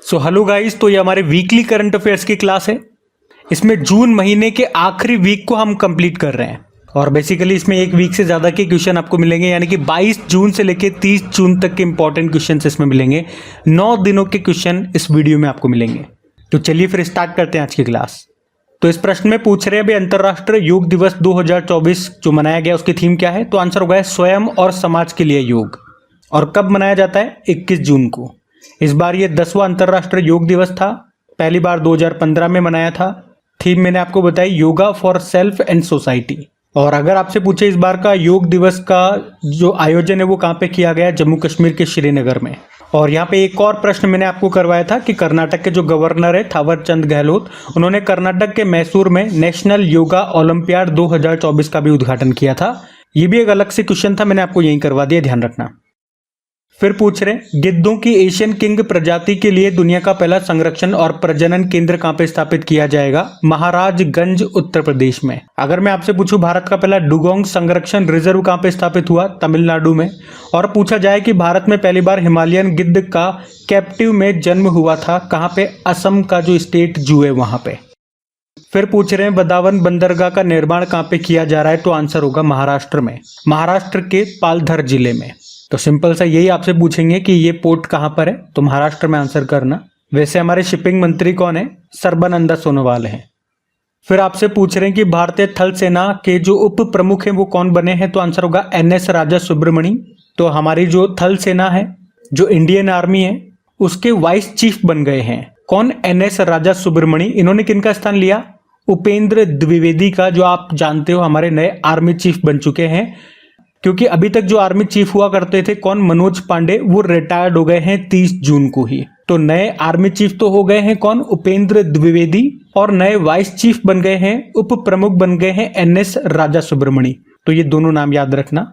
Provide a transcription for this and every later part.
So hello guys, तो ये हमारे वीकली करंट अफेयर्स की क्लास है। इसमें जून महीने के आखिरी वीक को हम कंप्लीट कर रहे हैं और बेसिकली इसमें एक वीक से ज़्यादा के क्वेश्चन आपको मिलेंगे, यानी कि 22 जून से लेकर 30 जून तक के इंपॉर्टेंट क्वेश्चन इसमें मिलेंगे। 9 दिनों के क्वेश्चन इस वीडियो में आपको मिलेंगे। तो चलिए फिर स्टार्ट करते हैं आज की क्लास। तो इस प्रश्न में पूछ रहे हैं अभी अंतर्राष्ट्रीय योग दिवस 2024 जो मनाया गया उसकी थीम क्या है। तो आंसर होगा है स्वयं और समाज के लिए योग। और कब मनाया जाता है? 21 जून को। इस बार ये 10वां अंतर्राष्ट्रीय योग दिवस था। पहली बार 2015 में मनाया था। थीम मैंने आपको बताई, yoga for self and society. और अगर आपसे पूछे इस बार का योग दिवस का जो आयोजन है वो कहाँ पे किया गया? जम्मू कश्मीर के श्रीनगर में। और यहाँ पे एक और प्रश्न मैंने आपको करवाया था कि कर्नाटक के जो गवर्नर है थावर चंद गहलोत, उन्होंने कर्नाटक के मैसूर में नेशनल योगा ओलंपियाड 2024 का भी उद्घाटन किया था। ये भी एक अलग से क्वेश्चन था, मैंने आपको यही करवा दिया, ध्यान रखना। फिर पूछ रहे गिद्धों की एशियन किंग प्रजाति के लिए दुनिया का पहला संरक्षण और प्रजनन केंद्र कहां पे स्थापित किया जाएगा? महाराजगंज उत्तर प्रदेश में। अगर मैं आपसे पूछूं भारत का पहला डुगोंग संरक्षण रिजर्व कहां पे स्थापित हुआ? तमिलनाडु में। और पूछा जाए कि भारत में पहली बार हिमालयन गिद्ध का कैप्टिव में जन्म हुआ था कहां पे? असम का जो स्टेट जू है वहां पे। फिर पूछ रहे हैं वृंदावन बंदरगाह का निर्माण कहां पे किया जा रहा है? तो आंसर होगा महाराष्ट्र में, महाराष्ट्र के पालघर जिले में। तो सिंपल सा यही आपसे पूछेंगे कि ये पोर्ट कहां पर है, तो महाराष्ट्र में आंसर करना। वैसे हमारे शिपिंग मंत्री कौन है? सर्बानंद सोनोवाल हैं। फिर आपसे पूछ रहे हैं कि भारतीय थल सेना के जो उप प्रमुख हैं वो कौन बने हैं? तो आंसर होगा NS राजा सुब्रमणी। तो हमारी जो थल सेना है, जो इंडियन आर्मी है, उसके वाइस चीफ बन गए हैं कौन? NS राजा सुब्रमणी। इन्होंने किनका स्थान लिया? उपेंद्र द्विवेदी का, जो आप जानते हो हमारे नए आर्मी चीफ बन चुके हैं। क्योंकि अभी तक जो आर्मी चीफ हुआ करते थे कौन? मनोज पांडे, वो रिटायर्ड हो गए हैं 30 जून को ही। तो नए आर्मी चीफ तो हो गए हैं कौन? उपेंद्र द्विवेदी। और नए वाइस चीफ बन गए हैं, उप प्रमुख बन गए हैं NS राजा सुब्रमणी। तो ये दोनों नाम याद रखना।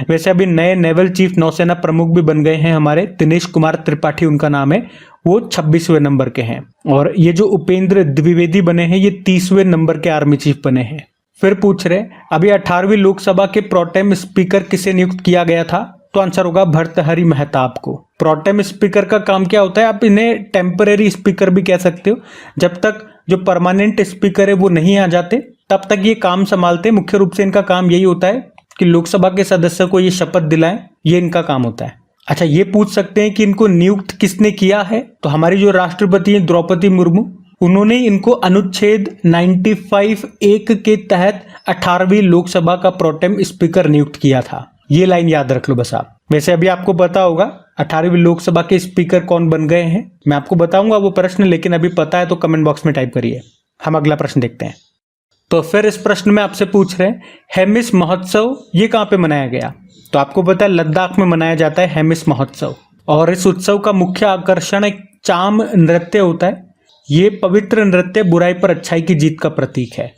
वैसे अभी नए नेवल चीफ नौसेना प्रमुख भी बन गए हैं हमारे, दिनेश कुमार त्रिपाठी उनका नाम है, वो 26वें नंबर के हैं। और ये जो उपेंद्र द्विवेदी बने हैं ये 30वें नंबर के आर्मी चीफ बने हैं। फिर पूछ रहे अभी 18वीं लोकसभा के प्रोटेम स्पीकर किसे नियुक्त किया गया था? तो आंसर होगा भर्तृहरि महताब को। प्रोटेम स्पीकर का काम क्या होता है? आप इन्हें टेम्परेरी स्पीकर भी कह सकते हो। जब तक जो परमानेंट स्पीकर है वो नहीं आ जाते तब तक ये काम संभालते। मुख्य रूप से इनका काम यही होता है कि लोकसभा के सदस्य को ये शपथ दिलाएं, ये इनका काम होता है। अच्छा, ये पूछ सकते हैं कि इनको नियुक्त किसने किया है? तो हमारी जो राष्ट्रपति है द्रौपदी मुर्मू, उन्होंने इनको अनुच्छेद 95(1) के तहत 18वीं लोकसभा का प्रोटेम स्पीकर नियुक्त किया था। ये लाइन याद रख लो बस आप। वैसे अभी आपको पता होगा 18वीं लोकसभा के स्पीकर कौन बन गए हैं, मैं आपको बताऊंगा वो प्रश्न, लेकिन अभी पता है तो कमेंट बॉक्स में टाइप करिए। हम अगला प्रश्न देखते हैं। तो फिर इस प्रश्न में आपसे पूछ रहे हैं हेमिस महोत्सव ये कहाँ पे मनाया गया? तो आपको पता है लद्दाख में मनाया जाता है हेमिस महोत्सव। और इस उत्सव का मुख्य आकर्षण एक चाम नृत्य होता है। ये पवित्र नृत्य बुराई पर अच्छाई की जीत का प्रतीक है।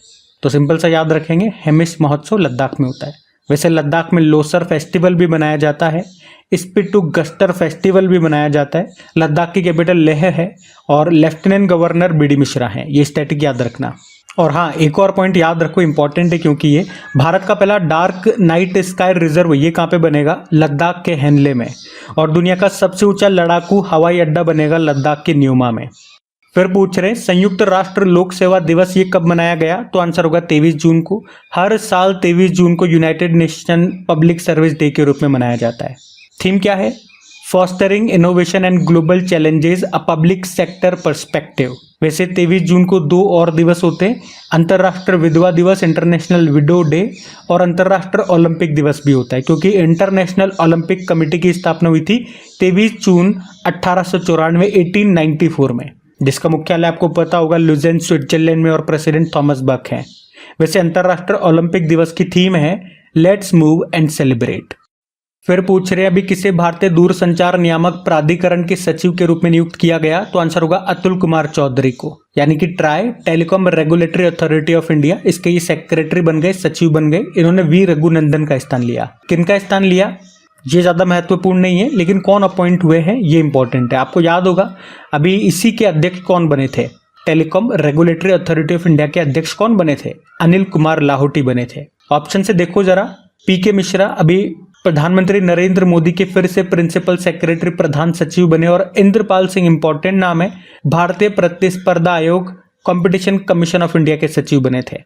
तो सिंपल सा याद रखेंगे, हेमिस महोत्सव लद्दाख में होता है। वैसे लद्दाख में लोसर फेस्टिवल भी मनाया जाता है, स्पिटुगस्टर फेस्टिवल भी मनाया जाता है। लद्दाख की कैपिटल लेह है और लेफ्टिनेंट गवर्नर BD मिश्रा हैं। ये स्टैटिक याद रखना। और हाँ, एक और पॉइंट याद रखो, इंपॉर्टेंट है, क्योंकि ये भारत का पहला डार्क नाइट स्काई रिजर्व ये कहाँ पे बनेगा? लद्दाख के हेनले में। और दुनिया का सबसे ऊंचा लड़ाकू हवाई अड्डा बनेगा लद्दाख के न्यूमा में। फिर पूछ रहे संयुक्त राष्ट्र लोक सेवा दिवस ये कब मनाया गया? तो आंसर होगा 23 जून को। हर साल 23 जून को United nation public service day के रूप में मनाया जाता है। थीम क्या है? Fostering innovation and global challenges a public sector perspective. वैसे 23 जून को 2 और दिवस होते हैं, अंतर्राष्ट्रीय विधवा दिवस इंटरनेशनल विडो डे, और अंतर्राष्ट्रीय ओलंपिक दिवस भी होता है, क्योंकि इंटरनेशनल ओलंपिक कमेटी की स्थापना हुई थी 23 जून 1894 1894 में, जिसका मुख्यालय आपको पता होगा लुजेन स्विट्जरलैंड में, और प्रेसिडेंट थॉमस बक हैं। वैसे अंतर्राष्ट्रीय ओलंपिक दिवस की थीम है लेट्स मूव एंड सेलिब्रेट। फिर पूछ रहे अभी किसे भारतीय दूरसंचार नियामक प्राधिकरण के सचिव के रूप में नियुक्त किया गया? तो आंसर होगा अतुल कुमार चौधरी को, यानी कि try telecom regulatory authority of India, इसके ये सेक्रेटरी बन गए, सचिव बन गए। इन्होंने वी रघुनंदन का स्थान लिया। किनका स्थान लिया ये ज्यादा महत्वपूर्ण नहीं है, लेकिन कौन अपॉइंट हुए हैं ये इंपॉर्टेंट है। आपको याद होगा अभी इसी के अध्यक्ष कौन बने थे? Telecom regulatory authority of India के अध्यक्ष कौन बने थे? अनिल कुमार लाहौटी बने थे। ऑप्शन से देखो जरा, PK मिश्रा अभी प्रधानमंत्री नरेंद्र मोदी के फिर से प्रिंसिपल सेक्रेटरी प्रधान सचिव बने और इंद्रपाल सिंह इंपॉर्टेंट नाम है, भारतीय प्रतिस्पर्धा आयोग कंपटीशन कमीशन ऑफ इंडिया के सचिव बने थे।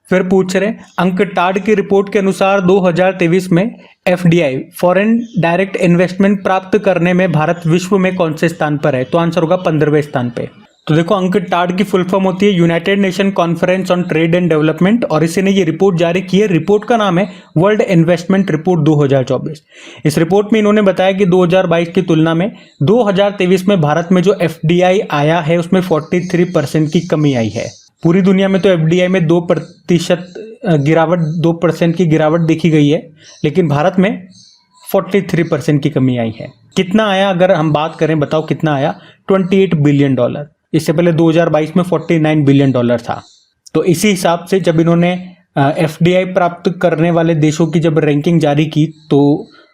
फिर पूछ रहे अंकटाड की रिपोर्ट के अनुसार 2023 में एफडीआई फॉरेन डायरेक्ट इन्वेस्टमेंट प्राप्त करने में भारत विश्व में कौन से स्थान पर है? तो आंसर होगा 15वें स्थान पे। तो देखो अंकटाड की फुल फॉर्म होती है United nation conference on trade and development और इसी ने ये रिपोर्ट जारी की है। रिपोर्ट का नाम है वर्ल्ड इन्वेस्टमेंट रिपोर्ट 2024। इस रिपोर्ट में इन्होंने बताया कि 2022 की तुलना में 2023 में भारत में जो एफडीआई आया है उसमें 43% की कमी आई है। पूरी दुनिया में तो एफडीआई में 2% गिरावट 2% की गिरावट देखी गई है, लेकिन भारत में 43% की कमी आई है। कितना आया अगर हम बात करें, बताओ कितना आया? $28 बिलियन। इससे पहले 2022 में $49 बिलियन था। तो इसी हिसाब से जब इन्होंने एफडीआई प्राप्त करने वाले देशों की जब रैंकिंग जारी की तो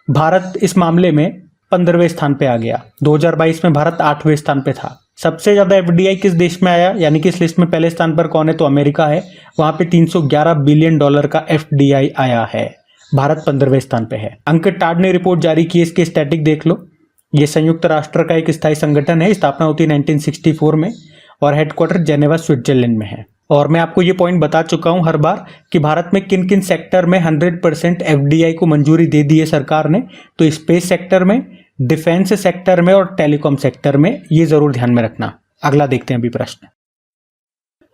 भारत इस मामले में 15वें स्थान पे आ गया। 2022 में भारत 8वें स्थान पे था। सबसे ज्यादा एफडीआई किस देश में आया, यानी कि इस लिस्ट में पहले स्थान पर कौन है? तो अमेरिका है। वहां पे $311 बिलियन का एफडीआई आया है। भारत 15वें स्थान पे है। अंकटाड ने रिपोर्ट जारी की, इसके स्टैटिक देख लो। ये संयुक्त राष्ट्र का एक स्थायी संगठन है, स्थापना होती है 1964 में और हेडक्वार्टर जेनेवा स्विट्जरलैंड में है। और मैं आपको ये पॉइंट बता चुका हूं हर बार कि भारत में किन किन सेक्टर में 100% एफडीआई को मंजूरी दे दी है सरकार ने। तो स्पेस सेक्टर में, डिफेंस सेक्टर में और टेलीकॉम सेक्टर में, ये जरूर ध्यान में रखना। अगला देखते हैं अभी प्रश्न।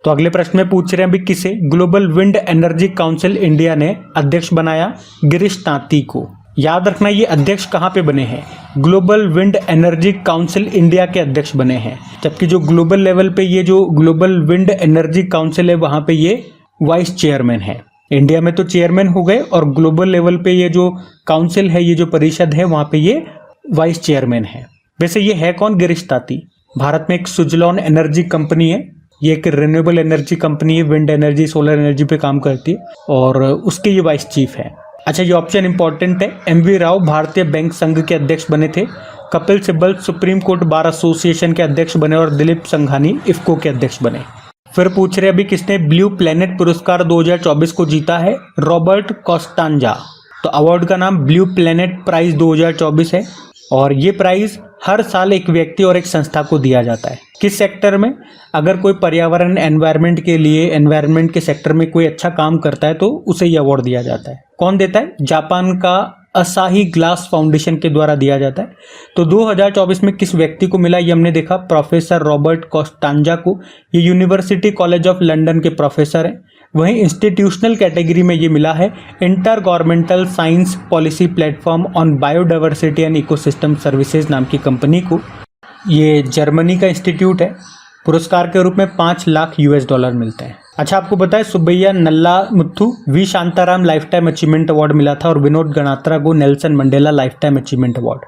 तो अगले प्रश्न में पूछ रहे हैं अभी किसे global wind energy council India ने अध्यक्ष बनाया? गिरीश तांती को। याद रखना ये अध्यक्ष कहां पे बने हैं? Global wind energy council India के अध्यक्ष बने हैं। जबकि जो ग्लोबल लेवल पे ये जो ग्लोबल विंड एनर्जी काउंसिल है वहां पे ये वाइस चेयरमैन है। इंडिया में तो चेयरमैन हो गए और ग्लोबल लेवल पे ये जो काउंसिल है, ये जो परिषद है, वहां पे ये वाइस चेयरमैन है। वैसे ये है कौन? गिरीश तांती। भारत में एक सुजलॉन एनर्जी कंपनी है, ये एक रिन्यूएबल एनर्जी कंपनी है, विंड एनर्जी सोलर एनर्जी पे काम करती है और उसके ये वाइस चीफ है। अच्छा ये ऑप्शन इंपॉर्टेंट है। एमवी राव भारतीय बैंक संघ के अध्यक्ष बने थे। Kapil Sibal supreme court bar association के अध्यक्ष बने और दिलीप संघानी इफ्को के अध्यक्ष बने। फिर पूछ रहे अभी किसने ब्लू प्लेनेट पुरस्कार 2024 को जीता है? रॉबर्ट कॉस्टांजा। तो अवार्ड का नाम ब्लू प्लेनेट प्राइज 2024 है और ये प्राइज हर साल एक व्यक्ति और एक संस्था को दिया जाता है। किस सेक्टर में? अगर कोई पर्यावरण एनवायरनमेंट के लिए, एनवायरनमेंट के सेक्टर में कोई अच्छा काम करता है तो उसे ये अवार्ड दिया जाता है। कौन देता है? जापान का असाही ग्लास फाउंडेशन के द्वारा दिया जाता है। तो 2024 में किस व्यक्ति को मिला ये हमने देखा, प्रोफेसर रॉबर्ट कॉस्टांजा को। ये यूनिवर्सिटी कॉलेज ऑफ लंदन के प्रोफेसर हैं। वहीं इंस्टीट्यूशनल कैटेगरी में ये मिला है inter governmental science policy platform on biodiversity and ecosystem services नाम की कंपनी को। ये जर्मनी का इंस्टीट्यूट है। पुरस्कार के रूप में $5 लाख मिलते हैं। अच्छा आपको पता है Subbaiah Nalla Muthu V Shantaram lifetime achievement award मिला था और विनोद गणात्रा को Nelson Mandela lifetime achievement award.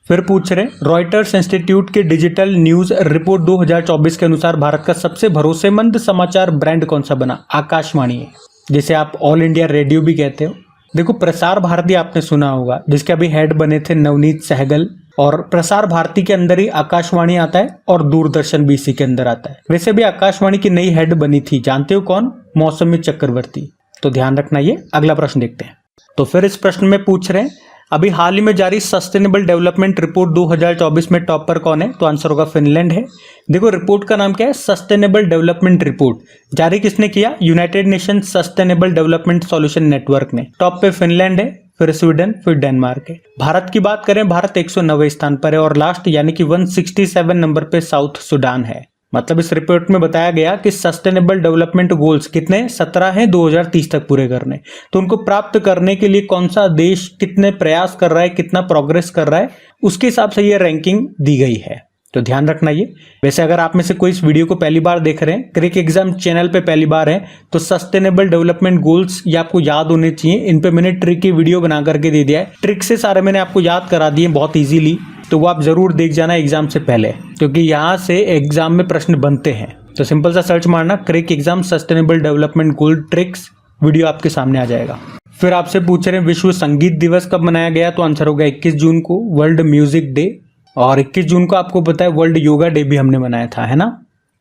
फिर पूछ रहे रॉयटर्स इंस्टीट्यूट के डिजिटल न्यूज रिपोर्ट 2024 के अनुसार भारत का सबसे भरोसेमंद समाचार ब्रांड कौन सा बना? आकाशवाणी है, जिसे आप ऑल इंडिया रेडियो भी कहते हो। देखो प्रसार भारती आपने सुना होगा, जिसके अभी हेड बने थे नवनीत सहगल, और प्रसार भारती के अंदर ही आकाशवाणी आता है और दूरदर्शन भी इसी के अंदर आता है। वैसे भी आकाशवाणी की नई हेड बनी थी, जानते हो कौन? मौसमी चक्रवर्ती। तो ध्यान रखना ये। अगला प्रश्न देखते हैं। तो फिर इस प्रश्न में पूछ रहे हैं अभी हाल ही में जारी सस्टेनेबल डेवलपमेंट रिपोर्ट 2024 में टॉप पर कौन है? तो आंसर होगा फिनलैंड है। देखो रिपोर्ट का नाम क्या है? Sustainable development report. जारी किसने किया? United nation sustainable development solution network ने। टॉप पे फिनलैंड है, फिर स्वीडन, फिर डेनमार्क है। भारत की बात करें, भारत 190 स्थान पर है और लास्ट यानी कि 167 नंबर पे साउथ सूडान है। मतलब इस रिपोर्ट में बताया गया कि सस्टेनेबल डेवलपमेंट गोल्स कितने? 17 हैं 2030 तक पूरे करने। तो उनको प्राप्त करने के लिए कौन सा देश कितने प्रयास कर रहा है, कितना प्रोग्रेस कर रहा है, उसके हिसाब से ये रैंकिंग दी गई है। तो ध्यान रखना ये। वैसे अगर आप में से कोई इस वीडियो को पहली बार देख रहे हैं, क्रिक एग्जाम चैनल पे पहली बार है, तो सस्टेनेबल डेवलपमेंट गोल्स ये आपको याद होने चाहिए। इन पे मैंने ट्रिक की वीडियो बना करके दे दिया है। ट्रिक से सारे मैंने आपको याद करा दिए बहुत इजीली, तो वो आप जरूर देख जाना एग्जाम से पहले, क्योंकि यहाँ से एग्जाम में प्रश्न बनते हैं। तो सिंपल सा सर्च मारना क्रिक exam sustainable development goal tricks, video आपके सामने आ जाएगा। फिर आपसे पूछ रहे हैं विश्व संगीत दिवस कब मनाया गया? तो आंसर होगा 21 जून को, वर्ल्ड म्यूजिक डे। और 21 जून को आपको पता है वर्ल्ड योगा डे भी हमने मनाया था, है ना।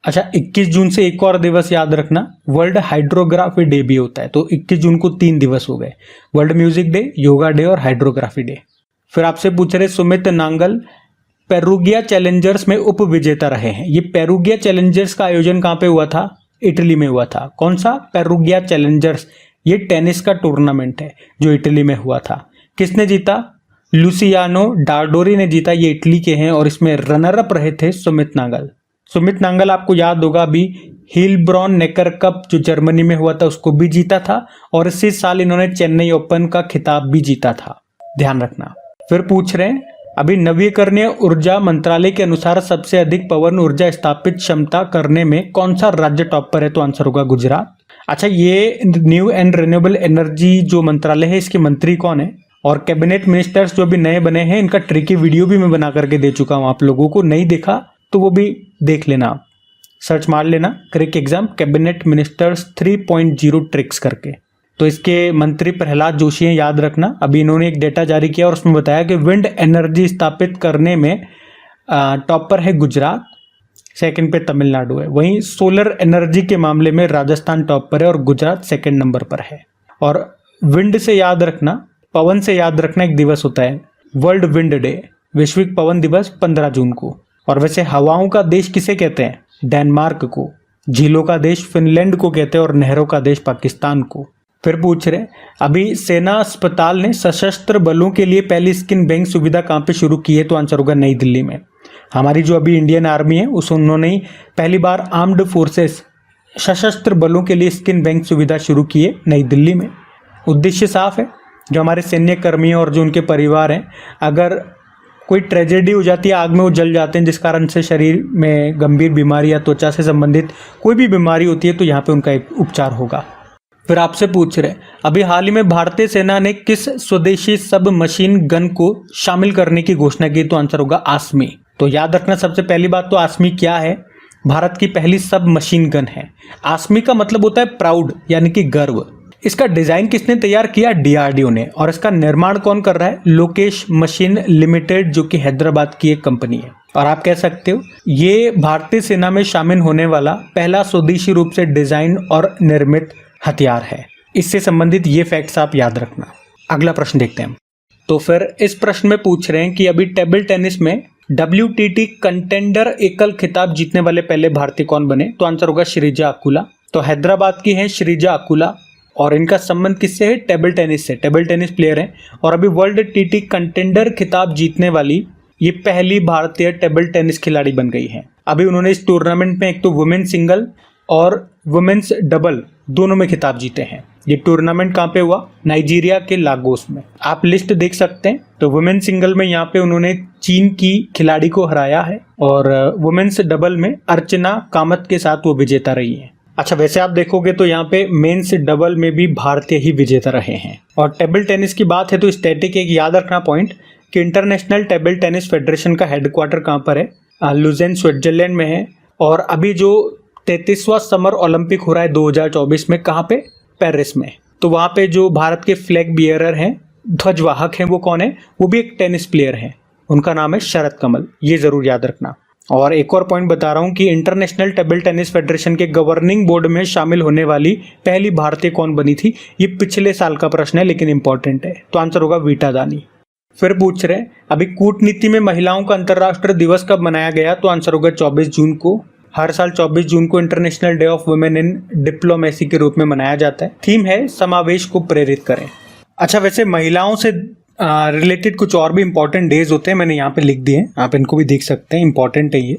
अच्छा, 21 जून से एक और दिवस याद रखना, वर्ल्ड हाइड्रोग्राफी डे भी होता है। तो 21 जून को 3 दिवस हो गए, world music day, yoga day और हाइड्रोग्राफी डे। फिर आपसे पूछ रहे सुमित नांगल पेरुगिया चैलेंजर्स में उप विजेता रहे हैं। ये पेरुगिया चैलेंजर्स का आयोजन कहाँ पे हुआ था? इटली में हुआ था। कौन सा? Perugia Challengers. ये टेनिस का टूर्नामेंट है जो इटली में हुआ था। किसने जीता? लुसियानो डार्डोरी ने जीता। ये इटली के हैं और इसमें रनर अप रहे थे सुमित नांगल। सुमित नांगल आपको याद होगा अभी हिलब्रॉन नेकर कप जो जर्मनी में हुआ था उसको भी जीता था और इसी साल इन्होंने चेन्नई ओपन का खिताब भी जीता था, ध्यान रखना। फिर पूछ रहे हैं अभी नवीकरणीय ऊर्जा मंत्रालय के अनुसार सबसे अधिक पवन ऊर्जा स्थापित क्षमता करने में कौन सा राज्य टॉप पर है? तो आंसर होगा गुजरात। अच्छा, ये न्यू एंड रिन्यूएबल एनर्जी जो मंत्रालय है इसके मंत्री कौन है? और कैबिनेट मिनिस्टर्स जो भी नए बने हैं इनका ट्रिकी वीडियो भी मैं बना करके दे चुका हूं, आप लोगों को नहीं देखा तो वो भी देख लेना, आप सर्च मार लेना क्रिक एग्जाम कैबिनेट मिनिस्टर्स 3.0 ट्रिक्स करके। तो इसके मंत्री प्रहलाद जोशी हैं, याद रखना। अभी इन्होंने एक डेटा जारी किया और उसमें बताया कि विंड एनर्जी स्थापित करने में टॉप पर है गुजरात, सेकंड पे तमिलनाडु है। वहीं सोलर एनर्जी के मामले में राजस्थान टॉप पर है और गुजरात सेकंड नंबर पर है। और विंड से याद रखना, पवन से याद रखना, एक दिवस होता है वर्ल्ड विंड डे, वैश्विक पवन दिवस 15 जून को। और वैसे हवाओं का देश किसे कहते हैं? डेनमार्क को। झीलों का देश फिनलैंड को कहते हैं और नहरों का देश पाकिस्तान को। फिर पूछ रहे अभी सेना अस्पताल ने सशस्त्र बलों के लिए पहली स्किन बैंक सुविधा कहाँ पे शुरू की है? तो आंसर होगा नई दिल्ली में। हमारी जो अभी इंडियन आर्मी है उस उन्होंने ही पहली बार आर्म्ड फोर्सेस सशस्त्र बलों के लिए स्किन बैंक सुविधा शुरू की है नई दिल्ली में। उद्देश्य साफ है, जो हमारे सैन्य कर्मी और जो उनके परिवार हैं, अगर कोई ट्रेजेडी हो जाती है, आग में वो जल जाते हैं जिस कारण से शरीर में गंभीर बीमारी या त्वचा से संबंधित कोई भी बीमारी होती है, तो यहाँ पे उनका एक उपचार होगा। फिर आपसे पूछ रहे अभी हाल ही में भारतीय सेना ने किस स्वदेशी सब मशीन गन को शामिल करने की घोषणा की? तो आंसर होगा आसमी। तो याद रखना सबसे पहली बात तो आसमी क्या है? भारत की पहली सब मशीन गन है। आसमी का मतलब होता है प्राउड, यानी कि गर्व। इसका डिजाइन किसने तैयार किया? डीआरडीओ ने। और इसका निर्माण कौन कर रहा है? लोकेश मशीन लिमिटेड, जो कि हैदराबाद की एक कंपनी है। और आप कह सकते हो ये भारतीय सेना में शामिल होने वाला पहला स्वदेशी रूप से डिजाइन और निर्मित हथियार है। इससे संबंधित ये फैक्ट्स आप याद रखना। अगला प्रश्न देखते हैं। तो फिर इस प्रश्न में पूछ रहे हैं कि अभी टेबल टेनिस में WTT कंटेंडर एकल खिताब जीतने वाले पहले भारतीय कौन बने? तो आंसर होगा श्रीजा अकुला। तो हैदराबाद की हैं श्रीजा अकुला और इनका संबंध किससे है? टेबल टेनिस से। टेबल टेनिस प्लेयर हैं और अभी वर्ल्ड TT कंटेंडर खिताब जीतने वाली ये पहली भारतीय टेबल टेनिस खिलाड़ी बन गई हैं। अभी उन्होंने इस टूर्नामेंट में एक तो वुमेन सिंगल और वुमेन्स डबल दोनों में खिताब जीते हैं। ये टूर्नामेंट कहाँ पे हुआ? नाइजीरिया के लागोस में। आप लिस्ट देख सकते हैं। तो वुमेन सिंगल में यहाँ पे उन्होंने चीन की खिलाड़ी को हराया है और वुमेन्स डबल में अर्चना कामत के साथ वो विजेता रही है। अच्छा, वैसे आप देखोगे तो यहाँ पे मेंस डबल में भी भारतीय ही विजेता रहे हैं। और टेबल टेनिस की बात है तो स्टैटिक एक याद रखना पॉइंट कि इंटरनेशनल टेबल टेनिस फेडरेशन का हेडक्वार्टर कहाँ पर है? लुजेन स्विट्जरलैंड में है। और अभी जो 33वां समर ओलंपिक हो रहा है 2024 में, कहाँ पे? पेरिस में। तो वहाँ पे जो भारत के फ्लैग बियरर हैं, ध्वजवाहक हैं, वो कौन है? वो भी एक टेनिस प्लेयर हैं, उनका नाम है शरद कमल। ये जरूर याद रखना। और एक और पॉइंट बता रहा हूँ कि इंटरनेशनल टेबल टेनिस फेडरेशन के गवर्निंग बोर्ड में शामिल होने वाली पहली भारतीय कौन बनी थी? ये पिछले साल का प्रश्न है लेकिन इंपॉर्टेंट है। तो आंसर होगा वीटा दानी। फिर पूछ रहे अभी कूटनीति में महिलाओं का अंतर्राष्ट्रीय दिवस कब मनाया गया? तो आंसर होगा 24 जून को। हर साल 24 जून को international day of women in diplomacy के रूप में मनाया जाता है। थीम है समावेश को प्रेरित करें। अच्छा, वैसे महिलाओं से रिलेटेड कुछ और भी इंपॉर्टेंट डेज होते हैं, मैंने यहाँ पे लिख दिए हैं, आप इनको भी देख सकते हैं, इंपॉर्टेंट है ये।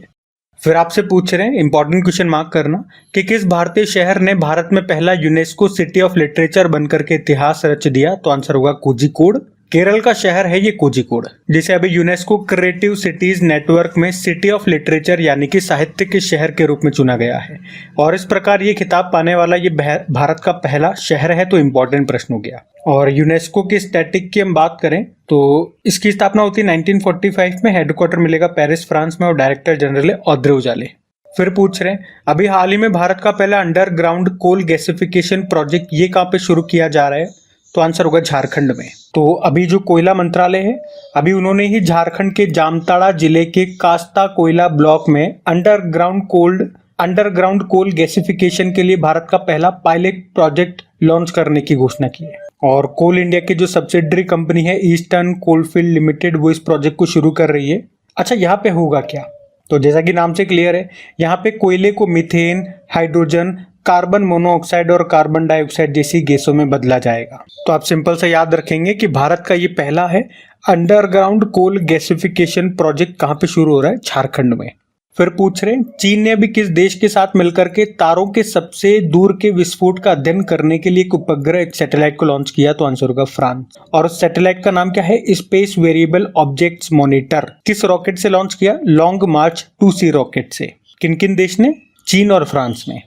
फिर आपसे पूछ रहे हैं, इंपॉर्टेंट क्वेश्चन मार्क करना, कि किस भारतीय शहर ने भारत में पहला यूनेस्को सिटी ऑफ लिटरेचर बनकर के इतिहास रच दिया? तो आंसर होगा कोझिकोड। केरल का शहर है ये कोझिकोड, जिसे अभी यूनेस्को क्रिएटिव सिटीज नेटवर्क में सिटी ऑफ लिटरेचर यानी कि साहित्य के शहर के रूप में चुना गया है। और इस प्रकार ये खिताब पाने वाला ये भारत का पहला शहर है। तो इंपॉर्टेंट प्रश्न हो गया। और यूनेस्को की स्टैटिक की हम बात करें तो इसकी स्थापना होती है 1945 में। हेडक्वार्टर मिलेगा पेरिस फ्रांस में और डायरेक्टर जनरल है ऑद्रे उजाले। फिर पूछ रहे हैं अभी हाल ही में भारत का पहला अंडरग्राउंड कोल गैसिफिकेशन प्रोजेक्ट ये कहाँ पे शुरू किया जा रहा है? तो आंसर होगा झारखंड में। तो अभी जो कोयला मंत्रालय है, अभी उन्होंने ही झारखंड के जामताड़ा जिले के कास्ता कोयला ब्लॉक में underground cold underground coal gasification के लिए भारत का पहला पायलट प्रोजेक्ट लॉन्च करने की घोषणा की है। और कोल इंडिया की जो सब्सिडरी कंपनी है ईस्टर्न कोलफील्ड लिमिटेड, वो इस प्रोजेक्ट को शुरू कर रही है। अच्छा, यहाँ पे होगा क्या? तो जैसा कि नाम से क्लियर है, यहाँ पे कोयले को मीथेन, हाइड्रोजन, कार्बन मोनोऑक्साइड और कार्बन डाइऑक्साइड जैसी गैसों में बदला जाएगा। तो आप सिंपल से याद रखेंगे कि भारत का ये पहला है अंडरग्राउंड कोल गैसिफिकेशन प्रोजेक्ट। कहाँ पे शुरू हो रहा है? झारखंड में। फिर पूछ रहे हैं, चीन ने अभी किस देश के साथ मिलकर के तारों के सबसे दूर के विस्फोट का अध्ययन करने के लिए एक उपग्रह, एक सैटेलाइट को लॉन्च किया? तो आंसर होगा फ्रांस। और उस सैटेलाइट का नाम क्या है? Space variable objects monitor. किस रॉकेट से लॉन्च किया? लॉन्ग मार्च 2C रॉकेट से। किन किन देश ने? चीन और फ्रांस ने।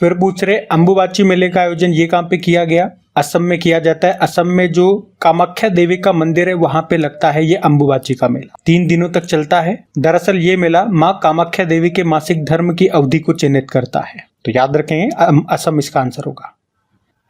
फिर पूछ रहे, अंबुबाची मेले का आयोजन ये कहाँ पे किया गया? असम में किया जाता है। असम में जो कामाख्या देवी का मंदिर है वहां पे लगता है ये अंबुबाची का मेला। 3 दिनों तक चलता है। दरअसल ये मेला माँ कामाख्या देवी के मासिक धर्म की अवधि को चिन्हित करता है। तो याद रखेंगे असम इसका आंसर होगा।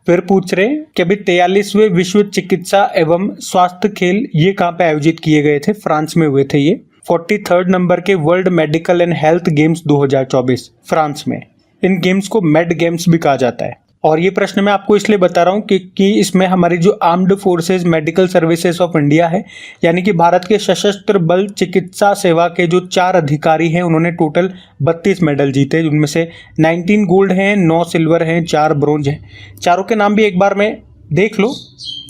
फिर पूछ रहे कि अभी 43वें विश्व चिकित्सा एवं स्वास्थ्य खेल ये कहाँ पे आयोजित किए गए थे? फ्रांस में हुए थे ये। 43rd नंबर के world medical and health games 2024 France में। इन गेम्स को मेड गेम्स भी कहा जाता है। और ये प्रश्न मैं आपको इसलिए बता रहा हूँ कि इसमें हमारी जो armed forces medical services of India है, यानी कि भारत के सशस्त्र बल चिकित्सा सेवा के जो 4 अधिकारी हैं, उन्होंने टोटल 32 मेडल जीते, जिनमें से 19 गोल्ड हैं, 9 सिल्वर हैं, 4 ब्रोंज हैं। चारों के नाम भी एक बार में देख लो,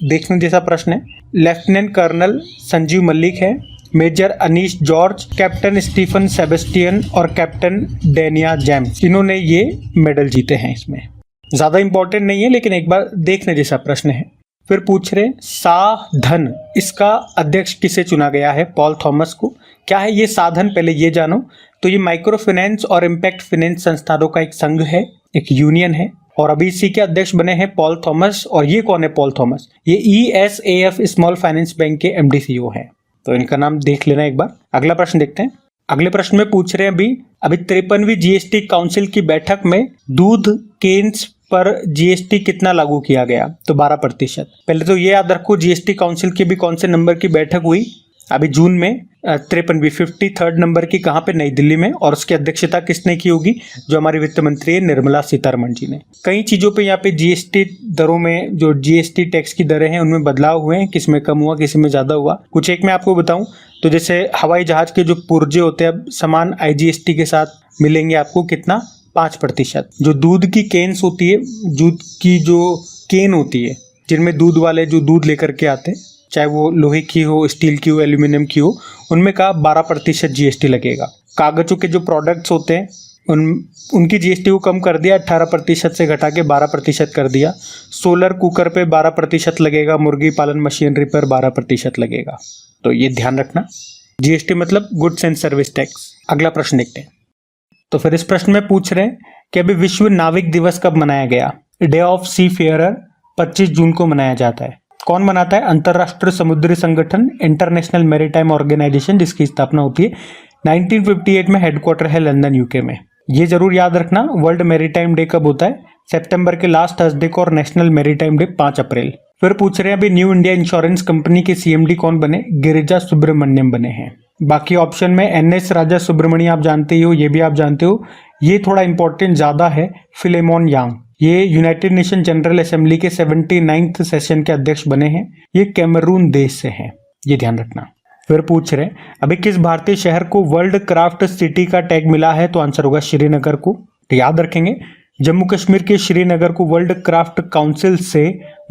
देखने जैसा प्रश्न है। लेफ्टिनेंट कर्नल संजीव मलिक है, major Anish George, captain Stephen Sebastian और कैप्टन डेनिया जेम्स, इन्होंने ये मेडल जीते हैं। इसमें ज्यादा इंपॉर्टेंट नहीं है, लेकिन एक बार देखने जैसा प्रश्न है। फिर पूछ रहे, साधन, इसका अध्यक्ष किसे चुना गया है? पॉल थॉमस को। क्या है ये साधन? पहले ये जानो। तो ये माइक्रो फाइनेंस और इम्पैक्ट फाइनेंस संस्थानों का एक संघ है, एक यूनियन है, और अभी इसी के अध्यक्ष बने हैं पॉल थॉमस। और ये कौन है पॉल थॉमस? ये ESAF स्मॉल फाइनेंस बैंक के MD CEO है। तो इनका नाम देख लेना एक बार। अगला प्रश्न देखते हैं। अगले प्रश्न में पूछ रहे हैं, अभी 53वीं GST काउंसिल की बैठक में दूध केन्स पर GST कितना लागू किया गया? तो 12%। पहले तो ये याद रखो, GST काउंसिल की भी कौन से नंबर की बैठक हुई? अभी जून में 53वीं 53rd नंबर की। कहाँ पे? नई दिल्ली में। और उसकी अध्यक्षता किसने की होगी? जो हमारी वित्त मंत्री है निर्मला सीतारमण जी ने। कई चीजों पे यहाँ पे GST दरों में, जो GST टैक्स की दरें हैं उनमें बदलाव हुए हैं, किस में कम हुआ, किसी में ज्यादा हुआ। कुछ एक मैं आपको बताऊं तो जैसे हवाई जहाज के जो पुर्जे होते हैं अब समान IGST के साथ मिलेंगे आपको। कितना? 5%। जो दूध की केन्स होती है, दूध की जो केन होती है जिनमें दूध वाले जो दूध लेकर के आते हैं, चाहे वो लोहे की हो, स्टील की हो, एल्यूमिनियम की हो, उनमें का 12% GST लगेगा। कागजों के जो प्रोडक्ट्स होते हैं उनकी GST को कम कर दिया, 18% से घटा के 12% कर दिया। सोलर कुकर पे 12% लगेगा, मुर्गी पालन मशीनरी पर 12% लगेगा। तो ये ध्यान रखना। GST मतलब गुड्स एंड सर्विस टैक्स। अगला प्रश्न देखते हैं। तो फिर इस प्रश्न में पूछ रहे हैं कि अभी विश्व नाविक दिवस कब मनाया गया? डे ऑफ सी फेयरर 25 जून को मनाया जाता है। कौन मनाता है? अंतरराष्ट्रीय समुद्री संगठन, इंटरनेशनल मैरीटाइम ऑर्गेनाइजेशन, जिसकी स्थापना होती है 1958 में। हेडक्वार्टर है लंदन UK में। ये जरूर याद रखना। वर्ल्ड मैरीटाइम डे कब होता है? सितंबर के लास्ट थर्सडे को। और नेशनल मैरीटाइम डे 5 अप्रैल। फिर पूछ रहे हैं, अभी न्यू इंडिया इंश्योरेंस कंपनी के CMD कौन बने? गिरिजा सुब्रमण्यम बने हैं। बाकी ऑप्शन में NS राजा सुब्रमण्यम आप जानते ही हो, ये भी आप जानते हो। ये थोड़ा इंपॉर्टेंट ज्यादा है, फिलेमोन यांग। ये यूनाइटेड नेशन जनरल असेंबली के 79th सेशन के अध्यक्ष बने हैं। ये कैमरून देश से हैं, ये ध्यान रखना। फिर पूछ रहे अभी किस भारतीय शहर को वर्ल्ड क्राफ्ट सिटी का टैग मिला है? तो आंसर होगा श्रीनगर को। तो याद रखेंगे, जम्मू कश्मीर के श्रीनगर को वर्ल्ड क्राफ्ट काउंसिल से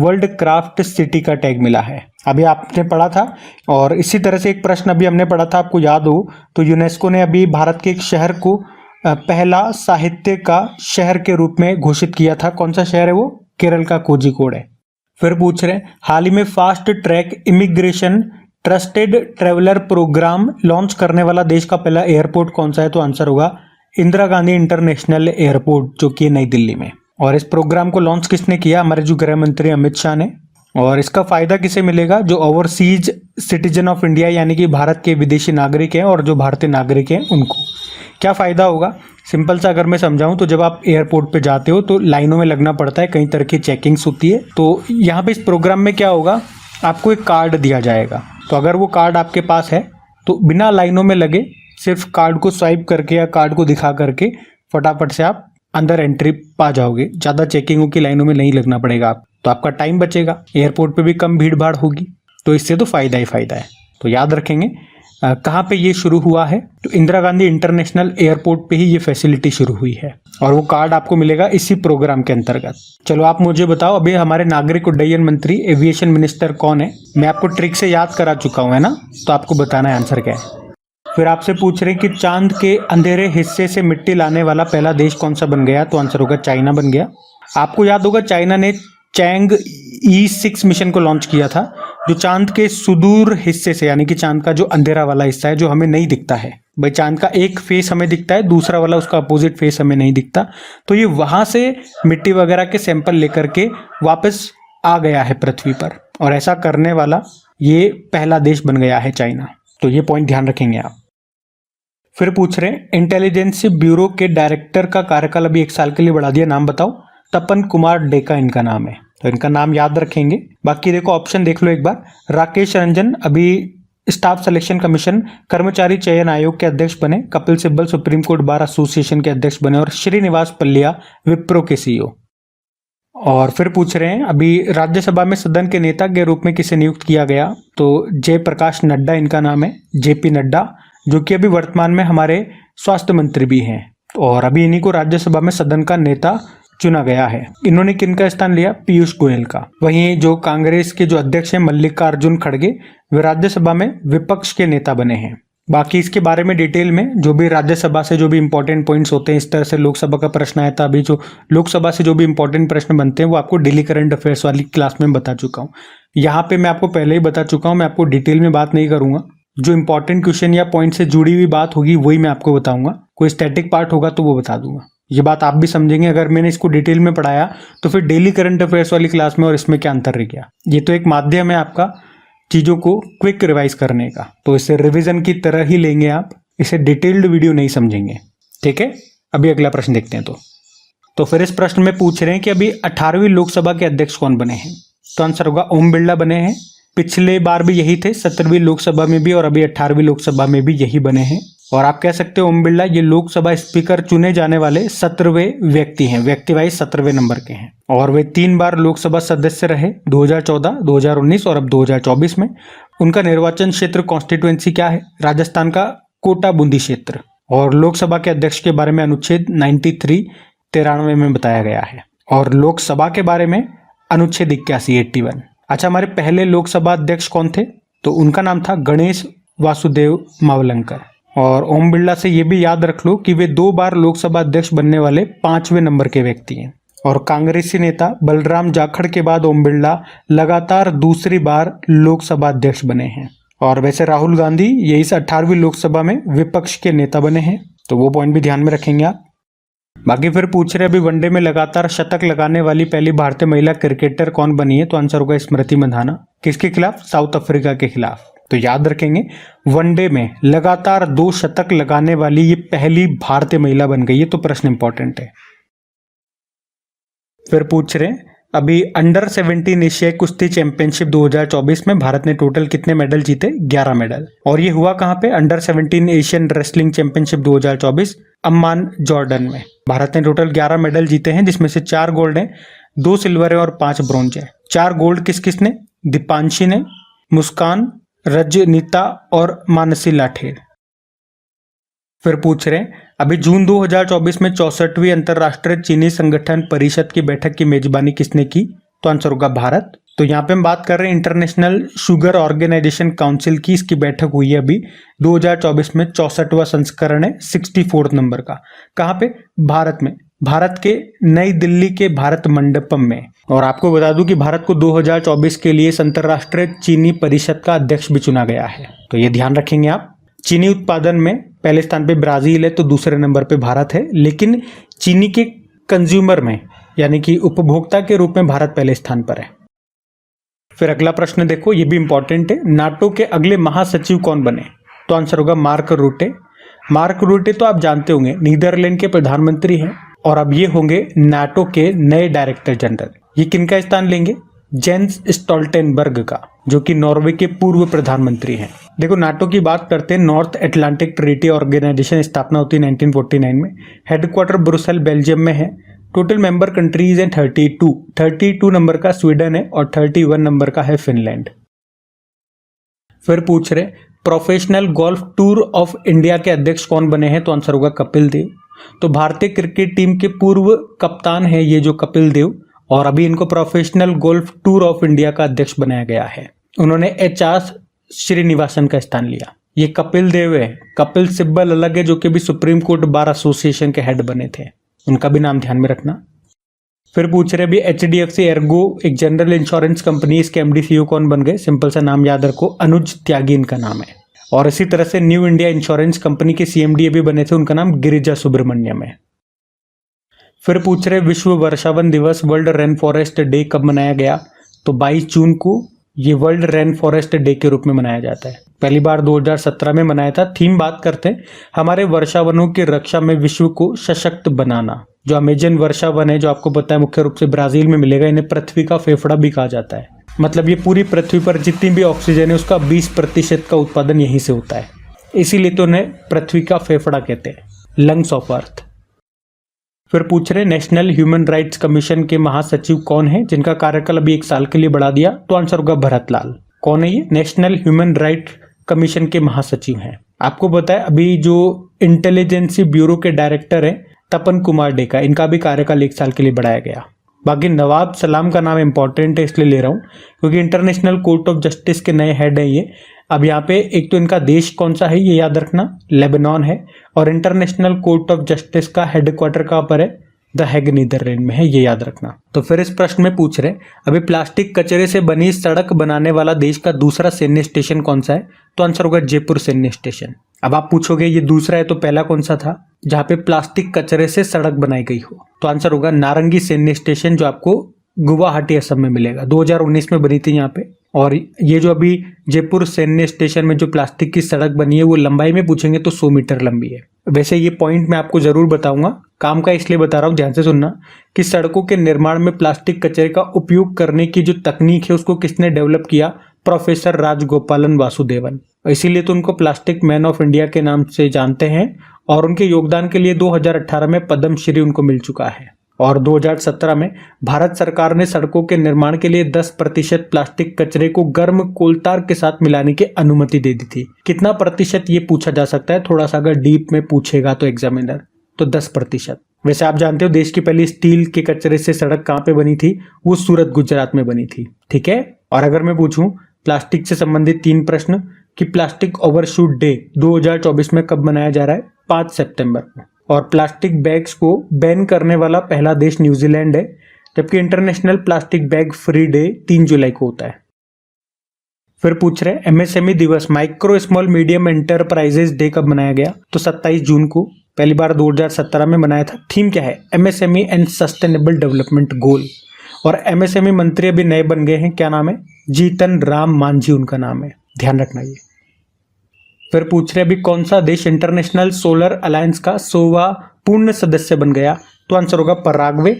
वर्ल्ड क्राफ्ट सिटी का टैग मिला है। अभी आपने पढ़ा था। और इसी तरह से एक प्रश्न अभी हमने पढ़ा था, आपको याद हो तो यूनेस्को ने अभी भारत के एक शहर को पहला साहित्य का शहर के रूप में घोषित किया था। कौन सा शहर है वो? केरल का कोझिकोड है। फिर पूछ रहे हाल ही में fast track immigration trusted traveller programme launch करने वाला देश का पहला एयरपोर्ट कौन सा है? तो आंसर होगा इंदिरा गांधी इंटरनेशनल एयरपोर्ट, जो कि नई दिल्ली में। और इस प्रोग्राम को लॉन्च किसने किया? हमारे जो गृह मंत्री अमित शाह ने। और इसका फायदा किसे मिलेगा? जो ओवरसीज सिटीजन ऑफ इंडिया यानी कि भारत के विदेशी नागरिक हैं और जो भारतीय नागरिक हैं उनको। क्या फ़ायदा होगा? सिंपल सा अगर मैं समझाऊं तो जब आप एयरपोर्ट पे जाते हो तो लाइनों में लगना पड़ता है, कई तरह की चेकिंग्स होती है। तो यहाँ पे इस प्रोग्राम में क्या होगा, आपको एक कार्ड दिया जाएगा। तो अगर वो कार्ड आपके पास है तो बिना लाइनों में लगे सिर्फ कार्ड को स्वाइप करके या कार्ड को दिखा करके फटाफट से आप अंदर एंट्री पा जाओगे, ज़्यादा चेकिंगों की लाइनों में नहीं लगना पड़ेगा आप, तो आपका टाइम बचेगा, एयरपोर्ट पे भी कम भीड़ भाड़ होगी, तो इससे तो फ़ायदा ही फ़ायदा है। तो याद रखेंगे कहाँ पे ये शुरू हुआ है, तो इंदिरा गांधी इंटरनेशनल एयरपोर्ट पे ही ये फैसिलिटी शुरू हुई है और वो कार्ड आपको मिलेगा इसी प्रोग्राम के अंतर्गत। चलो आप मुझे बताओ, अभी हमारे नागरिक उड्डयन मंत्री एविएशन मिनिस्टर कौन है? मैं आपको ट्रिक से याद करा चुका हूँ, है ना, तो आपको बताना है आंसर क्या है। फिर आपसे पूछ रहे हैं कि चांद के अंधेरे हिस्से से मिट्टी लाने वाला पहला देश कौन सा बन गया, तो आंसर होगा चाइना बन गया। आपको याद होगा चाइना ने चैंग E6 मिशन को लॉन्च किया था, जो चांद के सुदूर हिस्से से, यानी कि चांद का जो अंधेरा वाला हिस्सा है जो हमें नहीं दिखता है, भाई चांद का एक फेस हमें दिखता है, दूसरा वाला उसका अपोजिट फेस हमें नहीं दिखता, तो ये वहां से मिट्टी वगैरह के सैंपल लेकर के वापस आ गया है पृथ्वी पर, और ऐसा करने वाला ये पहला देश बन गया है चाइना। तो ये पॉइंट ध्यान रखेंगे आप। फिर पूछ रहे हैं इंटेलिजेंस ब्यूरो के डायरेक्टर का कार्यकाल अभी 1 साल के लिए बढ़ा दिया, नाम बताओ। तपन कुमार डेका इनका नाम है, तो इनका नाम याद रखेंगे। बाकी देखो ऑप्शन देख लो एक बार। राकेश रंजन अभी स्टाफ सिलेक्शन कमीशन कर्मचारी चयन आयोग के अध्यक्ष बने, Kapil Sibal supreme court bar association के अध्यक्ष बने, और श्रीनिवास पल्लिया विप्रो के सीईओ। और फिर पूछ रहे हैं अभी राज्यसभा में सदन के नेता के रूप में किसे नियुक्त किया गया, तो जयप्रकाश नड्डा इनका नाम है, जेपी नड्डा, जो कि अभी वर्तमान में हमारे स्वास्थ्य मंत्री भी हैं, और अभी इन्हीं को राज्यसभा में सदन का नेता चुना गया है। इन्होंने किनका स्थान लिया? पीयूष गोयल का। वहीं जो कांग्रेस के जो अध्यक्ष हैं मल्लिकार्जुन खड़गे, वे राज्यसभा में विपक्ष के नेता बने हैं। बाकी इसके बारे में डिटेल में जो भी राज्यसभा से जो भी इंपॉर्टेंट पॉइंट्स होते हैं, इस तरह से लोकसभा का प्रश्न आया था, अभी जो लोकसभा से जो भी इंपॉर्टेंट प्रश्न बनते हैं वो आपको डेली करंट अफेयर्स वाली क्लास में बता चुका हूँ। यहाँ पे मैं आपको पहले ही बता चुका हूँ, मैं आपको डिटेल में बात नहीं करूंगा। जो इंपॉर्टेंट क्वेश्चन या पॉइंट से जुड़ी हुई बात होगी वही मैं आपको बताऊंगा, कोई स्टैटिक पार्ट होगा तो वो बता दूंगा। ये बात आप भी समझेंगे, अगर मैंने इसको डिटेल में पढ़ाया तो फिर डेली करंट अफेयर्स वाली क्लास में और इसमें क्या अंतर रह गया। ये तो एक माध्यम है आपका चीज़ों को क्विक रिवाइज करने का, तो इसे रिवीजन की तरह ही लेंगे आप, इसे डिटेल्ड वीडियो नहीं समझेंगे, ठीक है। अभी अगला प्रश्न देखते हैं। तो फिर इस प्रश्न में पूछ रहे हैं कि अभी 18वीं लोकसभा के अध्यक्ष कौन बने हैं, तो आंसर होगा ओम बिरला बने हैं। पिछले बार भी यही थे, 17वीं लोकसभा में भी, और अभी 18वीं लोकसभा में भी यही बने हैं। और आप कह सकते हो ओम बिरला ये लोकसभा स्पीकर चुने जाने वाले 17वें व्यक्ति हैं, व्यक्ति वाइज 17वें नंबर के हैं, और वे 3 बार लोकसभा सदस्य रहे, 2014, 2019 और अब 2024 में। उनका निर्वाचन क्षेत्र कॉन्स्टिट्यूएंसी क्या है? राजस्थान का कोटा बूंदी क्षेत्र। और लोकसभा के अध्यक्ष के बारे में अनुच्छेद 93 में बताया गया है, और लोकसभा के बारे में अनुच्छेद 81। अच्छा, हमारे पहले लोकसभा अध्यक्ष कौन थे? तो उनका नाम था गणेश वासुदेव मावलंकर। और ओम बिरला से ये भी याद रख लो कि वे 2 बार लोकसभा अध्यक्ष बनने वाले 5वें नंबर के व्यक्ति हैं। और कांग्रेसी नेता बलराम जाखड़ के बाद ओम बिरला लगातार दूसरी बार लोकसभा अध्यक्ष बने हैं। और वैसे राहुल गांधी ये इस 18वीं लोकसभा में विपक्ष के नेता बने हैं, तो वो पॉइंट भी ध्यान में रखेंगे आप। बाकी फिर पूछ रहे अभी वनडे में लगातार शतक लगाने वाली पहली भारतीय महिला क्रिकेटर कौन बनी है, तो आंसर होगा स्मृति मंधाना। किसके खिलाफ? साउथ अफ्रीका के खिलाफ। तो याद रखेंगे वनडे में लगातार 2 शतक लगाने वाली ये पहली भारतीय महिला बन गई है, तो प्रश्न इंपॉर्टेंट है। फिर पूछ रहे अभी अंडर 17 एशियाई कुश्ती चैंपियनशिप 2024 में भारत ने टोटल कितने मेडल जीते? 11 मेडल। और ये हुआ कहाँ पे? Under 17 Asian wrestling championship 2024 Amman Jordan में। भारत ने टोटल 11 मेडल जीते हैं, जिसमें से 4 गोल्ड हैं, 2 सिल्वर है और 5 ब्रॉन्ज है। 4 गोल्ड किस किस ने? दीपांशी ने, मुस्कान, रजनीता और मानसी लाठेर। फिर पूछ रहे हैं अभी जून 2024 में 64वीं अंतर्राष्ट्रीय चीनी संगठन परिषद की बैठक की मेजबानी किसने की? तो आंसर होगा भारत। तो यहाँ पे हम बात कर रहे हैं इंटरनेशनल शुगर ऑर्गेनाइजेशन काउंसिल की। इसकी बैठक हुई है अभी 2024 में, 64वां संस्करण है, 64 नंबर का। कहाँ पे? भारत में, भारत के नई दिल्ली के भारत मंडपम में। और आपको बता दूं कि भारत को 2024 के लिए अंतर्राष्ट्रीय चीनी परिषद का अध्यक्ष भी चुना गया है, तो ये ध्यान रखेंगे आप। चीनी उत्पादन में पहले स्थान पे ब्राजील है, तो दूसरे नंबर पे भारत है, लेकिन चीनी के कंज्यूमर में यानी कि उपभोक्ता के रूप में भारत पहले स्थान पर है। फिर अगला प्रश्न देखो, ये भी इंपॉर्टेंट है। नाटो के अगले महासचिव कौन बने? तो आंसर होगा मार्क रूटे। मार्क रूटे तो आप जानते होंगे नीदरलैंड के प्रधानमंत्री हैं, और अब ये होंगे नाटो के नए डायरेक्टर जनरल। ये किनका स्थान लेंगे? जेंस स्टोल्टेनबर्ग का, जो कि नॉर्वे के पूर्व प्रधानमंत्री हैं। देखो नाटो की बात करते हैं। नॉर्थ अटलांटिक ट्रीटी ऑर्गेनाइजेशन स्थापना होती है 1949 में। हेडक्वार्टर ब्रुसेल बेल्जियम में है। टोटल मेंबर कंट्रीज हैं 32 नंबर का स्वीडन है और 31 नंबर का है फिनलैंड। फिर पूछ रहे professional golf tour of India के अध्यक्ष कौन बने हैं, तो आंसर होगा कपिल देव। तो भारतीय क्रिकेट टीम के पूर्व कप्तान है ये जो कपिल देव, और अभी इनको professional golf tour of India का अध्यक्ष बनाया गया है। उन्होंने HR श्रीनिवासन का स्थान लिया। ये कपिल देव है। कपिल सिब्बल अलग है जो कि भी सुप्रीम कोर्ट बार एसोसिएशन के हेड बने थे, उनका भी नाम ध्यान में रखना। फिर पूछ रहे अभी HDFC एर्गो एक जनरल इंश्योरेंस कंपनी, इसके MD CEO कौन बन गए, सिंपल सा नाम याद रखो, अनुज त्यागी इनका नाम है। और इसी तरह से न्यू इंडिया इंश्योरेंस कंपनी के CMD भी बने थे, उनका नाम गिरिजा सुब्रमण्यम है। फिर पूछ रहे विश्व वर्षावन दिवस वर्ल्ड रेन फॉरेस्ट डे कब मनाया गया, तो 22 जून को ये वर्ल्ड रेन फॉरेस्ट डे के रूप में मनाया जाता है। पहली बार 2017 में मनाया था। थीम बात करते हैं हमारे वर्षावनों की रक्षा में विश्व को सशक्त बनाना। जो अमेजन वर्षावन है, जो आपको पता है मुख्य रूप से ब्राजील में मिलेगा, इन्हें पृथ्वी का फेफड़ा भी कहा जाता है। मतलब ये पूरी पृथ्वी पर जितनी भी ऑक्सीजन है उसका 20% का उत्पादन यहीं से होता है, इसीलिए तो उन्हें पृथ्वी का फेफड़ा कहते हैं, लंग्स ऑफ अर्थ। फिर पूछ रहे नेशनल ह्यूमन राइट्स कमीशन के महासचिव कौन है, जिनका कार्यकाल अभी 1 साल के लिए बढ़ा दिया, तो आंसर होगा भरत लाल। कौन है ये? नेशनल ह्यूमन राइट्स कमीशन के महासचिव हैं। आपको पता है अभी जो इंटेलिजेंसी ब्यूरो के डायरेक्टर हैं तपन कुमार डेका, इनका भी कार्यकाल 1 साल के लिए बढ़ाया गया। बाकी नवाब सलाम का नाम इंपॉर्टेंट है इसलिए ले रहा हूँ क्योंकि इंटरनेशनल कोर्ट ऑफ जस्टिस के नए हेड हैं ये। अब यहाँ पे एक तो इनका देश कौन सा है ये याद रखना, लेबनान है, और इंटरनेशनल कोर्ट ऑफ जस्टिस का हेडक्वार्टर कहाँ पर है, द हैग नीदरलैंड में है, ये याद रखना। तो फिर इस प्रश्न में पूछ रहे अभी प्लास्टिक कचरे से बनी सड़क बनाने वाला देश का दूसरा सैन्य स्टेशन कौन सा है, तो आंसर होगा जयपुर सैन्य स्टेशन। अब आप पूछोगे ये दूसरा है तो पहला कौन सा था जहाँ पे प्लास्टिक कचरे से सड़क बनाई गई हो, तो आंसर होगा नारंगी सैन्य स्टेशन, जो आपको गुवाहाटी असम में मिलेगा। 2019 में बनी थी यहाँ पे। और ये जो अभी जयपुर सैन्य स्टेशन में जो प्लास्टिक की सड़क बनी है वो लंबाई में पूछेंगे तो 100 मीटर लंबी है। वैसे ये पॉइंट मैं आपको जरूर बताऊंगा, काम का इसलिए बता रहा हूँ, ध्यान से सुनना, कि सड़कों के निर्माण में प्लास्टिक कचरे का उपयोग करने की जो तकनीक है उसको किसने डेवलप किया, प्रोफेसर राजगोपालन वासुदेवन। इसीलिए तो उनको प्लास्टिक मैन ऑफ इंडिया के नाम से जानते हैं और उनके योगदान के लिए 2018 में पद्म श्री उनको मिल चुका है। और 2017 में भारत सरकार ने सड़कों के निर्माण के लिए 10% प्लास्टिक कचरे को गर्म कोलतार के साथ मिलाने की अनुमति दे दी थी। कितना प्रतिशत ये पूछा जा सकता है, थोड़ा सा अगर डीप में पूछेगा तो एग्जामिनर, तो 10%। वैसे आप जानते हो देश की पहली स्टील के कचरे से सड़क कहाँ पे बनी थी, वो सूरत गुजरात में बनी थी। ठीक है। और अगर मैं पूछूं प्लास्टिक से संबंधित 3 प्रश्न कि प्लास्टिक ओवरशूट डे 2024 में कब मनाया जा रहा है, 5 सितंबर को। और प्लास्टिक बैग्स को बैन करने वाला पहला देश न्यूजीलैंड है, जबकि international plastic bag free day 3 जुलाई को होता है। फिर पूछ रहे MSME दिवस, micro small medium enterprises day कब मनाया गया, तो 27 जून को। पहली बार 2017 में मनाया था। थीम क्या है, MSME एंड सस्टेनेबल डेवलपमेंट गोल। और MSME मंत्री अभी नए बन गए हैं, क्या नाम है, जीतन राम मांझी उनका नाम है, ध्यान रखना ये। फिर पूछ रहे अभी कौन सा देश इंटरनेशनल सोलर अलायंस का 100वां पूर्ण सदस्य बन गया, तो आंसर होगा पराग्वे।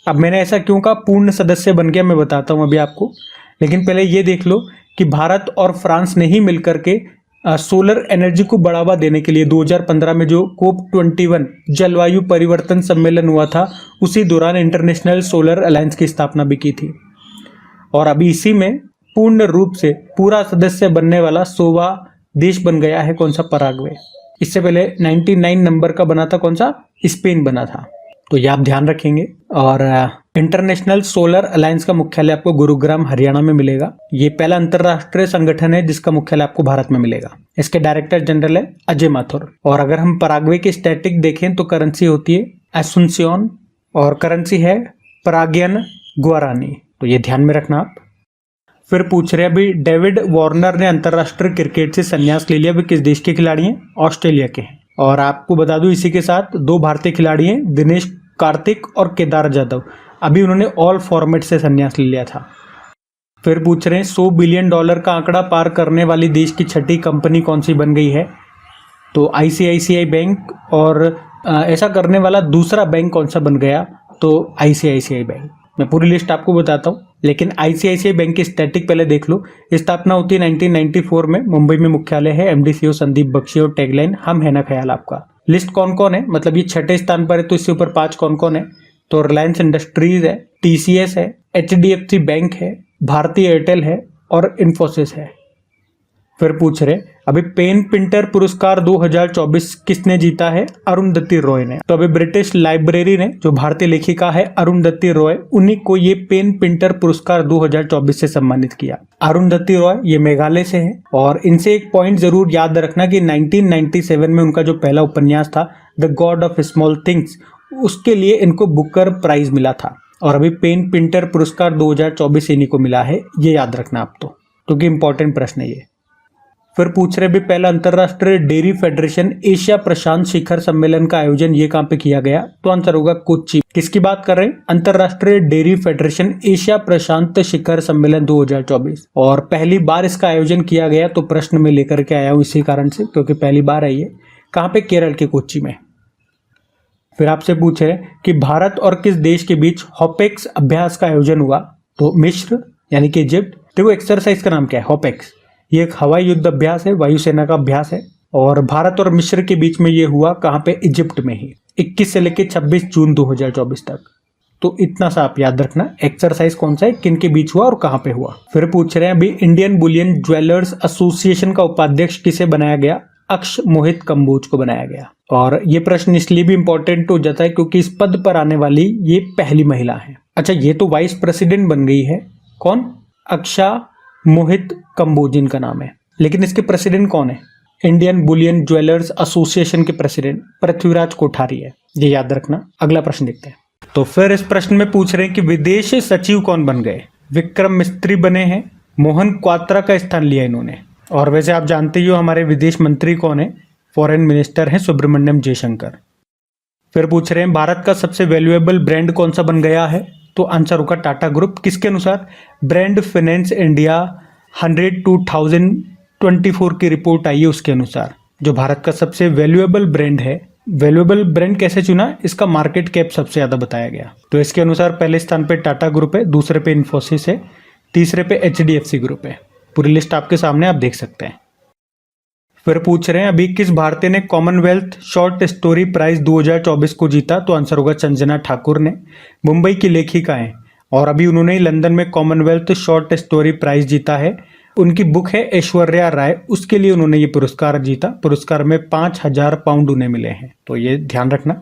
अब मैंने ऐसा क्यों कहा पूर्ण सदस्य बन गया, मैं बताता हूं अभी आपको, लेकिन पहले ये देख लो कि भारत और फ्रांस ने ही मिलकर के सोलर एनर्जी को बढ़ावा देने के लिए 2015 में जो COP21 जलवायु परिवर्तन सम्मेलन हुआ था, उसी दौरान इंटरनेशनल सोलर अलायंस की स्थापना भी की थी। और अभी इसी में पूर्ण रूप से पूरा सदस्य बनने वाला 100वां देश बन गया है, कौन सा, पराग्वे। इससे पहले 99 नंबर का बना था, कौन सा, स्पेन बना था। तो ये आप ध्यान रखेंगे। और इंटरनेशनल सोलर अलायंस का मुख्यालय आपको गुरुग्राम हरियाणा में मिलेगा। ये पहला अंतरराष्ट्रीय संगठन है जिसका मुख्यालय आपको भारत में मिलेगा। इसके डायरेक्टर जनरल है अजय माथुर। और अगर हम पराग्वे की स्टैटिक देखें तो करेंसी होती है एसुंसियोन और करेंसी है परागियन गुआरानी, तो ये ध्यान में रखना आप। फिर पूछ रहे अभी डेविड वार्नर ने अंतरराष्ट्रीय क्रिकेट से संन्यास ले लिया, वे किस देश के खिलाड़ी हैं, ऑस्ट्रेलिया के हैं। और आपको बता दूं इसी के साथ 2 भारतीय खिलाड़ी हैं, दिनेश कार्तिक और केदार जाधव, अभी उन्होंने ऑल फॉर्मेट से संन्यास ले लिया था। फिर पूछ रहे हैं $100 बिलियन का आंकड़ा पार करने वाली देश की 6ठी कंपनी कौन सी बन गई है, तो ICICI बैंक। और ऐसा करने वाला दूसरा बैंक कौन सा बन गया, तो ICICI बैंक। मैं पूरी लिस्ट आपको बताता हूँ। लेकिन आईसीआईसीआई बैंक की स्टैटिक पहले देख लो। स्थापना होती है 1994 में, मुंबई में मुख्यालय है, एमडी सीईओ संदीप बख्शी और टैगलाइन हम है ना ख्याल आपका। लिस्ट कौन कौन है, मतलब ये छठे स्थान पर है तो इससे ऊपर 5 कौन कौन है, तो रिलायंस इंडस्ट्रीज है, टीसीएस है, एचडीएफसी बैंक है, भारतीय एयरटेल है और इन्फोसिस है। फिर पूछ रहे अभी पेन पिंटर पुरस्कार 2024 किसने जीता है, अरुंधति रॉय ने। तो अभी ब्रिटिश लाइब्रेरी ने, जो भारतीय लेखिका है अरुंधति रॉय, उन्हीं को ये पेन पिंटर पुरस्कार 2024 से सम्मानित किया। अरुंधति रॉय ये मेघालय से है और इनसे एक पॉइंट जरूर याद रखना कि 1997 में उनका जो पहला उपन्यास था the God of small things, उसके लिए इनको बुकर प्राइज मिला था और अभी पेन पिंटर पुरस्कार 2024 इन्हीं को मिला है, ये याद रखना आप तो, क्योंकि इंपॉर्टेंट प्रश्न है ये। फिर पूछ रहे भी पहला अंतरराष्ट्रीय डेयरी फेडरेशन एशिया प्रशांत शिखर सम्मेलन का आयोजन ये कहां पे किया गया, तो आंसर होगा कोच्चि। किसकी बात कर रहे हैं, अंतरराष्ट्रीय डेयरी फेडरेशन एशिया प्रशांत शिखर सम्मेलन 2024, और पहली बार इसका आयोजन किया गया, तो प्रश्न में लेकर के आया हूं इसी कारण से, क्योंकि पहली बार है ये। कहां पे, केरल के कोच्चि में। फिर आपसे पूछ रहे कि भारत और किस देश के बीच हॉपेक्स अभ्यास का आयोजन हुआ, तो मिस्र यानी कि इजिप्ट। देखो एक्सरसाइज का नाम क्या है, हॉपेक्स, ये एक हवाई युद्ध अभ्यास है, वायुसेना का अभ्यास है और भारत और मिस्र के बीच में ये हुआ कहां पे, इजिप्ट में ही, 21 से लेकर 26 जून 2024 तक। तो इतना सा आप याद रखना, एक्सरसाइज कौन सा है, किन के बीच हुआ और कहां पे हुआ। फिर पूछ रहे हैं अभी इंडियन बुलियन ज्वेलर्स एसोसिएशन का उपाध्यक्ष किसे बनाया गया, अक्ष मोहित कंबोज को बनाया गया। और ये प्रश्न इसलिए भी इंपॉर्टेंट हो जाता है क्योंकि इस पद पर आने वाली ये पहली महिला है। अच्छा, ये तो वाइस प्रेसिडेंट बन गई है, कौन, अक्षा मोहित कंबोज इनका नाम है, लेकिन इसके प्रेसिडेंट कौन है, इंडियन बुलियन ज्वेलर्स एसोसिएशन के प्रेसिडेंट पृथ्वीराज कोठारी है, ये याद रखना। अगला प्रश्न देखते हैं। तो फिर इस प्रश्न में पूछ रहे हैं कि विदेश सचिव कौन बन गए, विक्रम मिस्त्री बने हैं, मोहन क्वात्रा का स्थान लिया इन्होंने। और वैसे आप जानते ही हो हमारे विदेश मंत्री कौन है, फॉरेन मिनिस्टर हैं सुब्रमण्यम जयशंकर। फिर पूछ रहे हैं भारत का सबसे वैल्यूएबल ब्रांड कौन सा बन गया है, तो आंसर होगा टाटा ग्रुप। किसके अनुसार, ब्रांड फाइनेंस इंडिया 100 2024 की रिपोर्ट आई है, उसके अनुसार जो भारत का सबसे वैल्यूएबल ब्रांड है। वैल्यूएबल ब्रांड कैसे चुना, इसका मार्केट कैप सबसे ज्यादा बताया गया, तो इसके अनुसार पहले स्थान पे टाटा ग्रुप है, दूसरे पे इन्फोसिस है, तीसरे पे एचडीएफसी ग्रुप है। पूरी लिस्ट आपके सामने आप देख सकते हैं। फिर पूछ रहे हैं अभी किस भारतीय ने कॉमनवेल्थ शॉर्ट स्टोरी प्राइज 2024 को जीता, तो आंसर होगा संजना ठाकुर ने। मुंबई की लेखिका हैं और अभी उन्होंने लंदन में कॉमनवेल्थ शॉर्ट स्टोरी प्राइज जीता है। उनकी बुक है ऐश्वर्या राय, उसके लिए उन्होंने ये पुरस्कार जीता। पुरस्कार में 5000 पाउंड उन्हें मिले हैं, तो ये ध्यान रखना।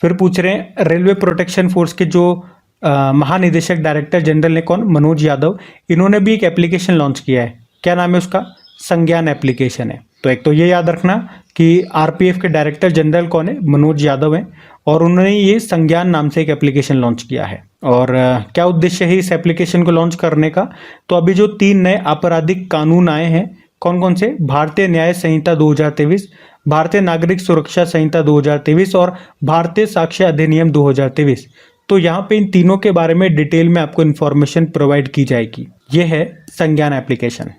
फिर पूछ रहे हैं रेलवे प्रोटेक्शन फोर्स के जो महानिदेशक डायरेक्टर जनरल ने कौन, मनोज यादव। इन्होंने भी एक एप्लीकेशन लॉन्च किया है, क्या नाम है उसका, संज्ञान एप्लीकेशन है। तो एक तो ये याद रखना कि आरपीएफ के डायरेक्टर जनरल कौन है, मनोज यादव हैं, और उन्होंने ये संज्ञान नाम से एक एप्लीकेशन लॉन्च किया है। और क्या उद्देश्य है इस एप्लीकेशन को लॉन्च करने का, तो अभी जो 3 नए आपराधिक कानून आए हैं, कौन कौन से, भारतीय न्याय संहिता 2023, भारतीय नागरिक सुरक्षा संहिता 2023 और भारतीय साक्ष्य अधिनियम 2023। तो यहाँ पे इन तीनों के बारे में डिटेल में आपको इन्फॉर्मेशन प्रोवाइड की जाएगी। ये है संज्ञान एप्लीकेशन।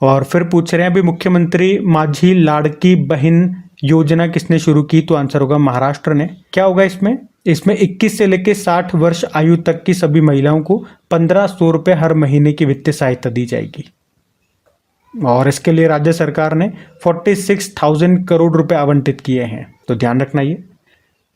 और फिर पूछ रहे हैं अभी मुख्यमंत्री माझी लाड़की बहन योजना किसने शुरू की, तो आंसर होगा महाराष्ट्र ने। क्या होगा इसमें, इसमें 21 से लेकर 60 वर्ष आयु तक की सभी महिलाओं को 1500 रुपये हर महीने की वित्तीय सहायता दी जाएगी। और इसके लिए राज्य सरकार ने 46,000 करोड़ रुपए आवंटित किए हैं, तो ध्यान रखना ये।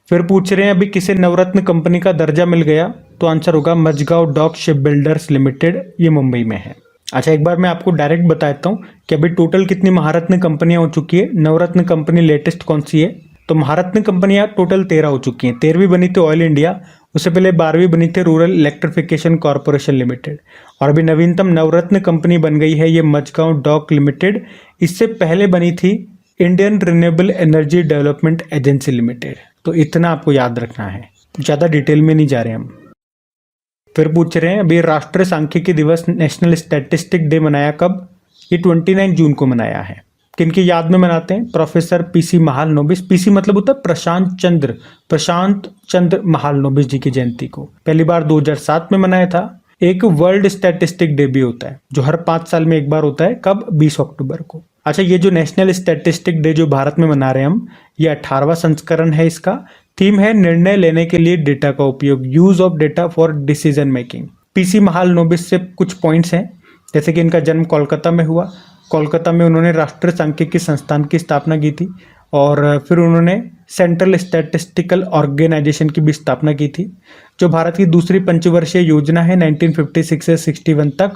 फिर पूछ रहे हैं अभी किसे नवरत्न कंपनी का दर्जा मिल गया, तो आंसर होगा Mazagon Dock Shipbuilders Limited, ये मुंबई में है। अच्छा, एक बार मैं आपको डायरेक्ट बता देता हूँ कि अभी टोटल कितनी महारत्न कंपनियां हो चुकी है। नवरत्न कंपनी लेटेस्ट कौन सी है, तो महारत्न कंपनियां टोटल 13 हो चुकी हैं। 13वीं बनी थी ऑयल इंडिया, उससे पहले 12वीं बनी थी रूरल इलेक्ट्रिफिकेशन कॉर्पोरेशन लिमिटेड, और अभी नवीनतम नवरत्न कंपनी बन गई है ये मजगांव डॉक लिमिटेड। इससे पहले बनी थी Indian renewable energy development agency limited. तो इतना आपको याद रखना है, ज़्यादा डिटेल में नहीं जा रहे हम। फिर पूछ रहे हैं अभी राष्ट्रीय सांख्यिकी दिवस नेशनल स्टैटिस्टिक डे मनाया कब, ये 29 जून को मनाया है। किनकी याद में मनाते हैं, प्रोफेसर पीसी महालनोबिस। पीसी मतलब होता है प्रशांत चंद्र महालनोबिस जी की जयंती को पहली बार 2007 में मनाया था। एक वर्ल्ड स्टैटिस्टिक डे भी होता है जो हर 5 साल में एक बार होता है, कब, 20 अक्टूबर को। अच्छा, ये जो नेशनल स्टैटिस्टिक डे जो भारत में मना रहे हैं हम, ये 18वां संस्करण है। इसका थीम है निर्णय लेने के लिए डेटा का उपयोग, use of data for decision making. PC Mahalanobis से कुछ पॉइंट्स हैं, जैसे कि इनका जन्म कोलकाता में हुआ। कोलकाता में उन्होंने राष्ट्रीय सांख्यिकी संस्थान की स्थापना की थी और फिर उन्होंने सेंट्रल स्टैटिस्टिकल ऑर्गेनाइजेशन की भी स्थापना की थी। जो भारत की दूसरी पंचवर्षीय योजना है 1956 से 61 तक,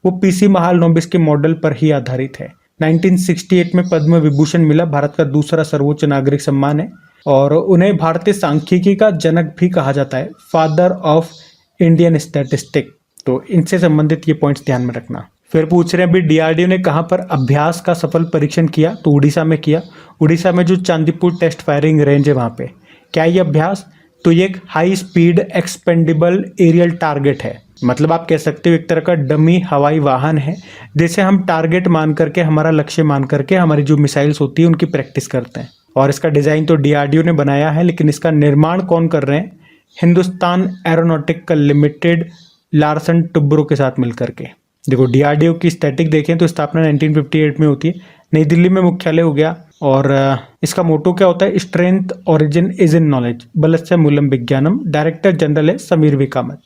वो पीसी महालनोबिस के मॉडल पर ही आधारित है। 1968 में पद्म विभूषण मिला, भारत का दूसरा सर्वोच्च नागरिक सम्मान है और उन्हें भारतीय सांख्यिकी का जनक भी कहा जाता है, फादर ऑफ इंडियन स्टैटिस्टिक। तो इनसे संबंधित ये पॉइंट्स ध्यान में रखना। फिर पूछ रहे हैं अभी डीआरडीओ ने कहाँ पर अभ्यास का सफल परीक्षण किया, तो उड़ीसा में किया। उड़ीसा में जो चांदीपुर टेस्ट फायरिंग रेंज है वहाँ पे। क्या ये अभ्यास? तो ये एक high speed expendable aerial target है, मतलब आप कह सकते हो एक तरह का डमी हवाई वाहन है, जिसे हम टारगेट मान करके, हमारा लक्ष्य मान करके हमारी जो मिसाइल्स होती है उनकी प्रैक्टिस करते हैं। और इसका डिज़ाइन तो डीआरडीओ ने बनाया है, लेकिन इसका निर्माण कौन कर रहे हैं? Hindustan aeronautical limited Larsen Toubro के साथ मिलकर के। देखो डीआरडीओ की स्टैटिक देखें तो स्थापना 1958 में होती है, नई दिल्ली में मुख्यालय हो गया। और इसका मोटो क्या होता है? Strength origin is in knowledge, बलस्य मूलम विज्ञानम। डायरेक्टर जनरल है समीर वी कामत।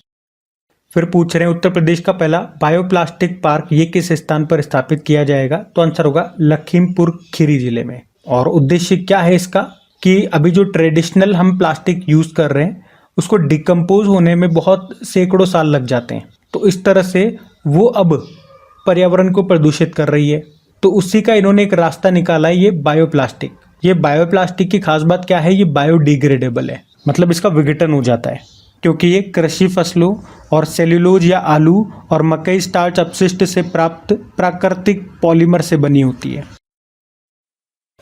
फिर पूछ रहे हैं उत्तर प्रदेश का पहला बायोप्लास्टिक पार्क ये किस स्थान पर स्थापित किया जाएगा? तो आंसर होगा लखीमपुर खीरी जिले में। और उद्देश्य क्या है इसका? कि अभी जो ट्रेडिशनल हम प्लास्टिक यूज कर रहे हैं उसको डिकम्पोज होने में बहुत सैकड़ों साल लग जाते हैं, तो इस तरह से वो अब पर्यावरण को प्रदूषित कर रही है। तो उसी का इन्होंने एक रास्ता निकाला है, ये बायोप्लास्टिक। ये बायोप्लास्टिक की खास बात क्या है? ये बायोडिग्रेडेबल है, मतलब इसका विघटन हो जाता है, क्योंकि ये कृषि फसलों और सेल्यूलोज या आलू और मकई स्टार्च अपशिष्ट से प्राप्त प्राकृतिक पॉलीमर से बनी होती है।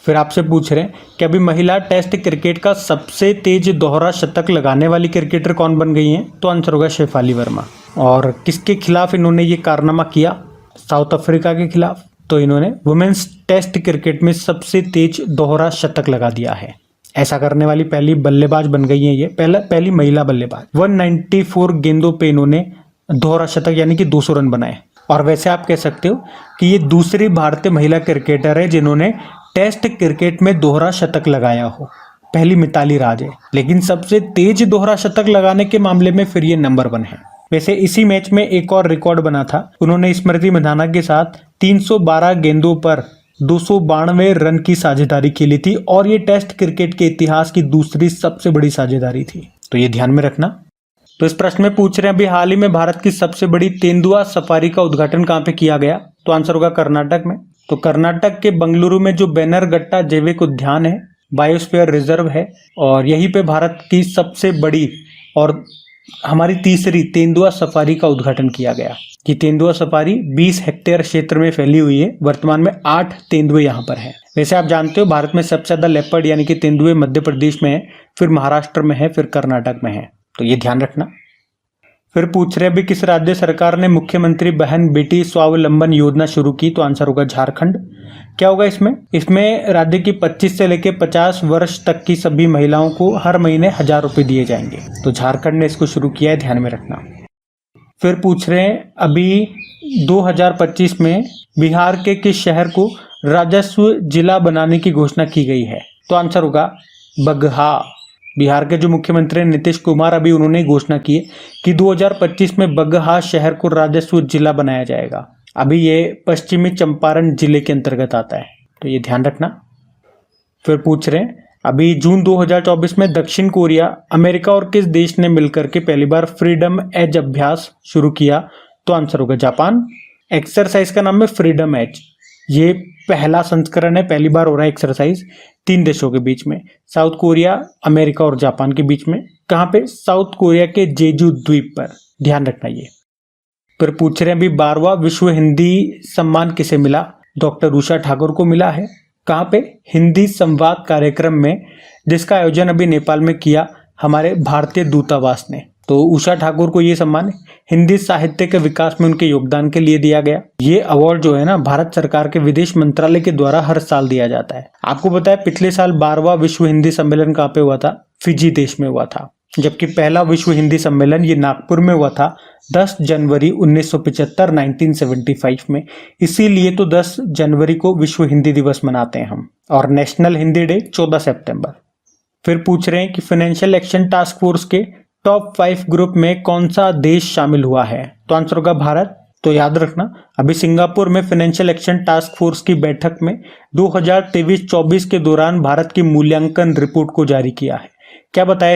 फिर आपसे पूछ रहे हैं कि अभी महिला टेस्ट क्रिकेट का सबसे तेज दोहरा शतक लगाने वाली क्रिकेटर कौन बन गई हैं? तो आंसर होगा शेफाली वर्मा। और किसके खिलाफ इन्होंने ये कारनामा किया? साउथ अफ्रीका के खिलाफ। तो इन्होंने वुमेन्स टेस्ट क्रिकेट में सबसे तेज दोहरा शतक लगा दिया है। ऐसा करने वाली पहली बल्लेबाज बन गई है ये, पहली महिला बल्लेबाज। 194 गेंदों पे इन्होंने दोहरा शतक यानी कि 200 रन बनाए। और वैसे आप कह सकते हो कि ये दूसरी भारतीय महिला क्रिकेटर है जिन्होंने टेस्ट क्रिकेट में दोहरा शतक लगाया हो। पहली मिताली राज है, लेकिन सबसे तेज दोहरा शतक लगाने के मामले में फिर ये नंबर 1 है। वैसे इसी मैच में एक और रिकॉर्ड बना था, उन्होंने स्मृति मंधाना के साथ 312 गेंदों पर 292 रन की साझेदारी खेली थी और ये टेस्ट क्रिकेट के इतिहास की दूसरी सबसे बड़ी साझेदारी थी, तो ये ध्यान में रखना। तो इस प्रश्न में पूछ रहे हैं अभी हाल ही में भारत की सबसे बड़ी तेंदुआ सफारी का उद्घाटन कहाँ पे किया गया? तो आंसर होगा कर्नाटक में। तो कर्नाटक के बंगलुरु में जो बैनरघट्टा जैविक उद्यान है, बायोस्फीयर रिजर्व है, और यहीं पे भारत की सबसे बड़ी और हमारी तीसरी तेंदुआ सफारी का उद्घाटन किया गया। ये तेंदुआ सफारी 20 हेक्टेयर क्षेत्र में फैली हुई है। वर्तमान में 8 तेंदुए यहाँ पर हैं। वैसे आप जानते हो भारत में सबसे ज्यादा लेपर्ड यानी कि तेंदुए मध्य प्रदेश में है, फिर महाराष्ट्र में है, फिर कर्नाटक में है, तो ये ध्यान रखना। फिर पूछ रहे अभी किस राज्य सरकार ने मुख्यमंत्री बहन बेटी स्वावलंबन योजना शुरू की? तो आंसर होगा झारखंड। क्या होगा इसमें राज्य की 25 से लेकर 50 वर्ष तक की सभी महिलाओं को हर महीने 1000 रुपए दिए जाएंगे। तो झारखंड ने इसको शुरू किया है, ध्यान में रखना। फिर पूछ रहे हैं अभी 2025 में बिहार के किस शहर को राजस्व जिला बनाने की घोषणा की गई है? तो आंसर होगा बगहा। बिहार के जो मुख्यमंत्री नीतीश कुमार अभी उन्होंने घोषणा की है कि 2025 में बगहा शहर को राजस्व जिला बनाया जाएगा। अभी ये पश्चिमी चंपारण जिले के अंतर्गत आता है, तो ये ध्यान रखना। फिर पूछ रहे हैं अभी जून 2024 में दक्षिण कोरिया, अमेरिका और किस देश ने मिलकर के पहली बार फ्रीडम एज अभ्यास शुरू किया? तो आंसर होगा जापान। एक्सरसाइज का नाम है फ्रीडम एज। ये पहला संस्करण है, पहली बार हो रहा है एक्सरसाइज 3 देशों के बीच में, साउथ कोरिया, अमेरिका और जापान के बीच में। कहाँ पे? साउथ कोरिया के जेजू द्वीप पर, ध्यान रखना ये। फिर पूछ रहे हैं अभी 12वां विश्व हिंदी सम्मान किसे मिला? डॉक्टर उषा ठाकुर को मिला है। कहाँ पे? हिंदी संवाद कार्यक्रम में, जिसका आयोजन अभी नेपाल में किया हमारे भारतीय दूतावास ने। तो उषा ठाकुर को ये सम्मान हिंदी साहित्य के विकास में उनके योगदान के लिए दिया गया। ये अवार्ड जो है ना भारत सरकार के विदेश मंत्रालय के द्वारा हर साल दिया जाता है। आपको पता है पिछले साल 12वां विश्व हिंदी सम्मेलन कहाँ पे हुआ था? फिजी देश में हुआ था। जबकि पहला विश्व हिंदी सम्मेलन ये नागपुर में हुआ था 10 जनवरी 1975 1975 में। इसीलिए तो 10 जनवरी को विश्व हिंदी दिवस मनाते हैं हम, और नेशनल हिंदी डे 14 सितंबर। फिर पूछ रहे हैं कि फाइनेंशियल एक्शन टास्क फोर्स के टॉप 5 ग्रुप में कौन सा देश शामिल हुआ है? तो आंसर होगा भारत। तो याद रखना, अभी सिंगापुर में फाइनेंशियल एक्शन टास्क फोर्स की बैठक में 2023-24 के दौरान भारत की मूल्यांकन रिपोर्ट को जारी किया है। क्या बताया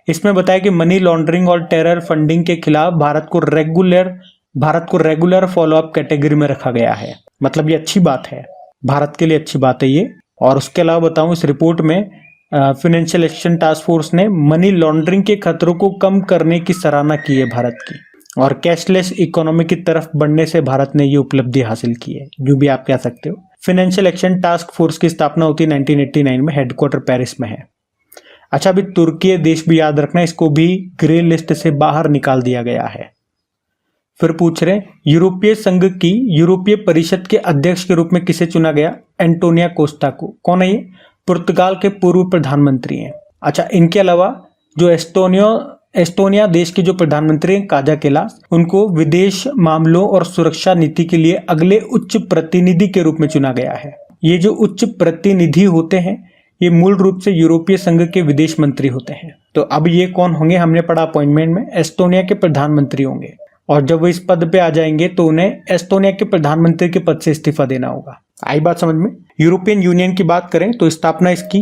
इसमें बताया कि मनी लॉन्ड्रिंग और टेरर फंडिंग के खिलाफ भारत को रेगुलर फॉलोअप कैटेगरी में रखा गया है। मतलब ये अच्छी बात है, भारत के लिए अच्छी बात है ये। और उसके अलावा बताऊं, इस रिपोर्ट में फाइनेंशियल एक्शन टास्क फोर्स ने मनी लॉन्ड्रिंग के खतरों को कम करने की सराहना की है भारत की, और कैशलेस इकोनॉमी की तरफ बढ़ने से भारत ने ये उपलब्धि हासिल की है, जो भी आप कह सकते हो। फाइनेंशियल एक्शन टास्क फोर्स की स्थापना होती है 1989 में, हेडक्वार्टर पेरिस में है। अच्छा, अभी तुर्की देश भी याद रखना, इसको भी ग्रे लिस्ट से बाहर निकाल दिया गया है। फिर पूछ रहे यूरोपीय संघ की यूरोपीय परिषद के अध्यक्ष के रूप में किसे चुना गया? एंटोनियो कोस्टा को। कौन है ये? पुर्तगाल के पूर्व प्रधानमंत्री हैं। अच्छा, इनके अलावा जो एस्टोनिया देश के जो प्रधानमंत्री हैं काजा कैलास, उनको विदेश मामलों और सुरक्षा नीति के लिए अगले उच्च प्रतिनिधि के रूप में चुना गया है। ये जो उच्च प्रतिनिधि होते हैं, ये मूल रूप से यूरोपीय संघ के विदेश मंत्री होते हैं। तो अब ये कौन होंगे? हमने पढ़ा अपॉइंटमेंट में, एस्टोनिया के प्रधानमंत्री होंगे, और जब वो इस पद पे आ जाएंगे तो उन्हें एस्टोनिया के प्रधानमंत्री के पद से इस्तीफा देना होगा। आई बात समझ में? यूरोपियन यूनियन की बात करें तो स्थापना इसकी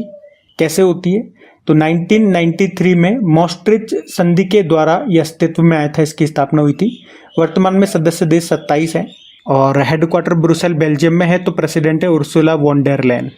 कैसे होती है? तो 1993 में मॉस्ट्रिच संधि के द्वारा यह अस्तित्व में आया था, इसकी स्थापना हुई थी। वर्तमान में सदस्य देश 27 हैं और हेडक्वार्टर ब्रुसेल बेल्जियम में है। तो प्रेसिडेंट है उर्सुला वॉन डेर लेyen।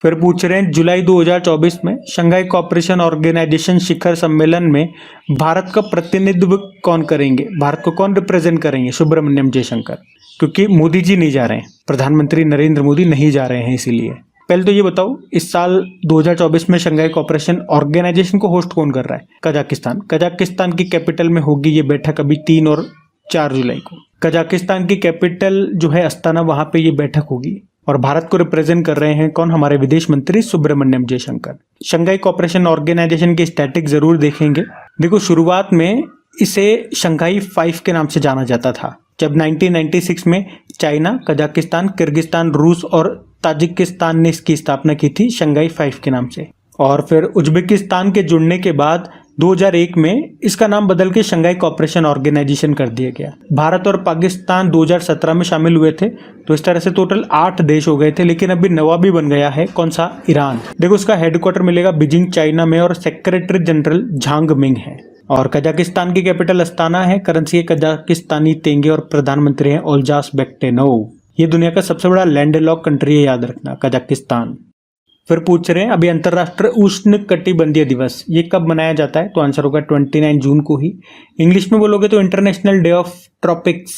फिर पूछ रहे हैं जुलाई 2024 में शंघाई कोऑपरेशन ऑर्गेनाइजेशन शिखर सम्मेलन में भारत का प्रतिनिधित्व कौन करेंगे? भारत को कौन रिप्रेजेंट करेंगे? सुब्रमण्यम जयशंकर, क्योंकि मोदी जी नहीं जा रहे हैं, प्रधानमंत्री नरेंद्र मोदी नहीं जा रहे हैं, इसीलिए। पहले तो ये बताओ, इस साल 2024 में शंघाई कोऑपरेशन ऑर्गेनाइजेशन को होस्ट कौन कर रहा है? कजाकिस्तान। कजाकिस्तान की कैपिटल में होगी ये बैठक अभी 3 और 4 जुलाई को। कजाकिस्तान की कैपिटल जो है अस्ताना, वहां पे ये बैठक होगी। और भारत को रिप्रेजेंट कर रहे हैं कौन? हमारे विदेश मंत्री Subrahmanyam Jaishankar. Shanghai Cooperation Organisation की स्टैटिक जरूर देखेंगे। देखो, शुरुआत में इसे शंघाई 5 के नाम से जाना जाता था, जब 1996 में चाइना, कजाकिस्तान, किर्गिस्तान, रूस और ताजिकिस्तान ने इसकी स्थापना की थी शंघाई 5 के नाम से। और फिर उज्बेकिस्तान के जुड़ने के बाद 2001 में इसका नाम बदल के शंघाई कोऑपरेशन ऑर्गेनाइजेशन कर दिया गया। भारत और पाकिस्तान 2017 में शामिल हुए थे। तो इस तरह से टोटल 8 देश हो गए थे, लेकिन अभी नवा भी बन गया है। कौन सा? ईरान। देखो, उसका हेडक्वार्टर मिलेगा बीजिंग चाइना में, और सेक्रेटरी जनरल झांग मिंग है। और कजाकिस्तान की कैपिटल अस्ताना है, करेंसी है कजाकिस्तानी तेंगे, और प्रधानमंत्री है ओल्जास बेक्टेनोव। ये दुनिया का सबसे बड़ा लैंडलॉक कंट्री है, याद रखना, कजाकिस्तान। फिर पूछ रहे हैं अभी अंतर्राष्ट्रीय उष्ण कटिबंधीय दिवस ये कब मनाया जाता है? तो आंसर होगा 29 जून को ही। इंग्लिश में बोलोगे तो इंटरनेशनल डे ऑफ ट्रॉपिक्स।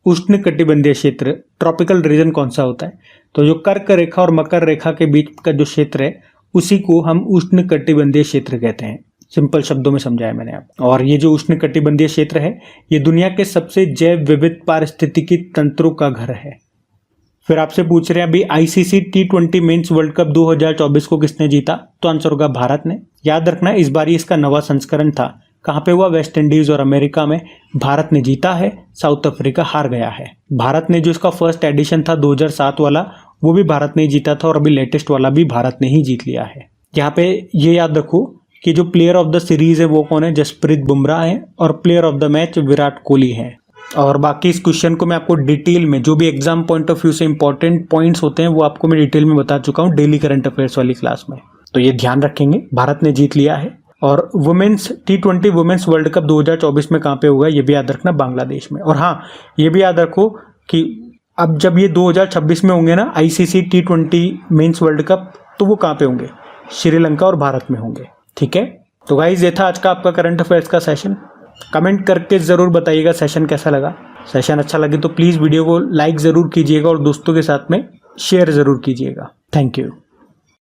उष्ण कटिबंधीय क्षेत्र, ट्रॉपिकल रीजन कौन सा होता है? तो जो कर्क रेखा और मकर रेखा के बीच का जो क्षेत्र है, उसी को हम उष्ण कटिबंधीय क्षेत्र कहते हैं। सिंपल शब्दों में समझाया मैंने आप। और ये जो उष्ण कटिबंधीय क्षेत्र है, ये दुनिया के सबसे जैव विविध पारिस्थितिकी तंत्रों का घर है। फिर आपसे पूछ रहे हैं अभी ICC T20 mains world cup 2024 को किसने जीता? तो आंसर होगा भारत ने। याद रखना, इस बार इसका नवा संस्करण था। कहाँ पे हुआ? वेस्ट इंडीज और अमेरिका में। भारत ने जीता है, साउथ अफ्रीका हार गया है। भारत ने जो इसका फर्स्ट एडिशन था 2007 वाला, वो भी भारत ने जीता था, और अभी लेटेस्ट वाला भी भारत ने ही जीत लिया है। यहाँ पे ये याद रखो कि जो प्लेयर ऑफ द सीरीज है वो कौन है? जसप्रीत बुमराह है, और player of the match Virat Kohli है। और बाकी इस क्वेश्चन को मैं आपको डिटेल में, जो भी एग्जाम पॉइंट ऑफ व्यू से इंपॉर्टेंट पॉइंट्स होते हैं, वो आपको मैं डिटेल में बता चुका हूँ डेली करंट अफेयर्स वाली क्लास में। तो ये ध्यान रखेंगे, भारत ने जीत लिया है। और women's T20 women's world cup 2024 में कहाँ पे होगा ये भी याद रखना, बांग्लादेश में। और हाँ, ये भी याद रखो कि अब जब ये 2026 में होंगे ना ICC T20 mains world cup, तो वो कहाँ पे होंगे? श्रीलंका और भारत में होंगे। ठीक है, तो गाइज ये था आज का आपका करंट अफेयर्स का सेशन। कमेंट करके ज़रूर बताइएगा सेशन कैसा लगा। सेशन अच्छा लगे तो प्लीज़ वीडियो को लाइक ज़रूर कीजिएगा और दोस्तों के साथ में शेयर ज़रूर कीजिएगा। Thank you.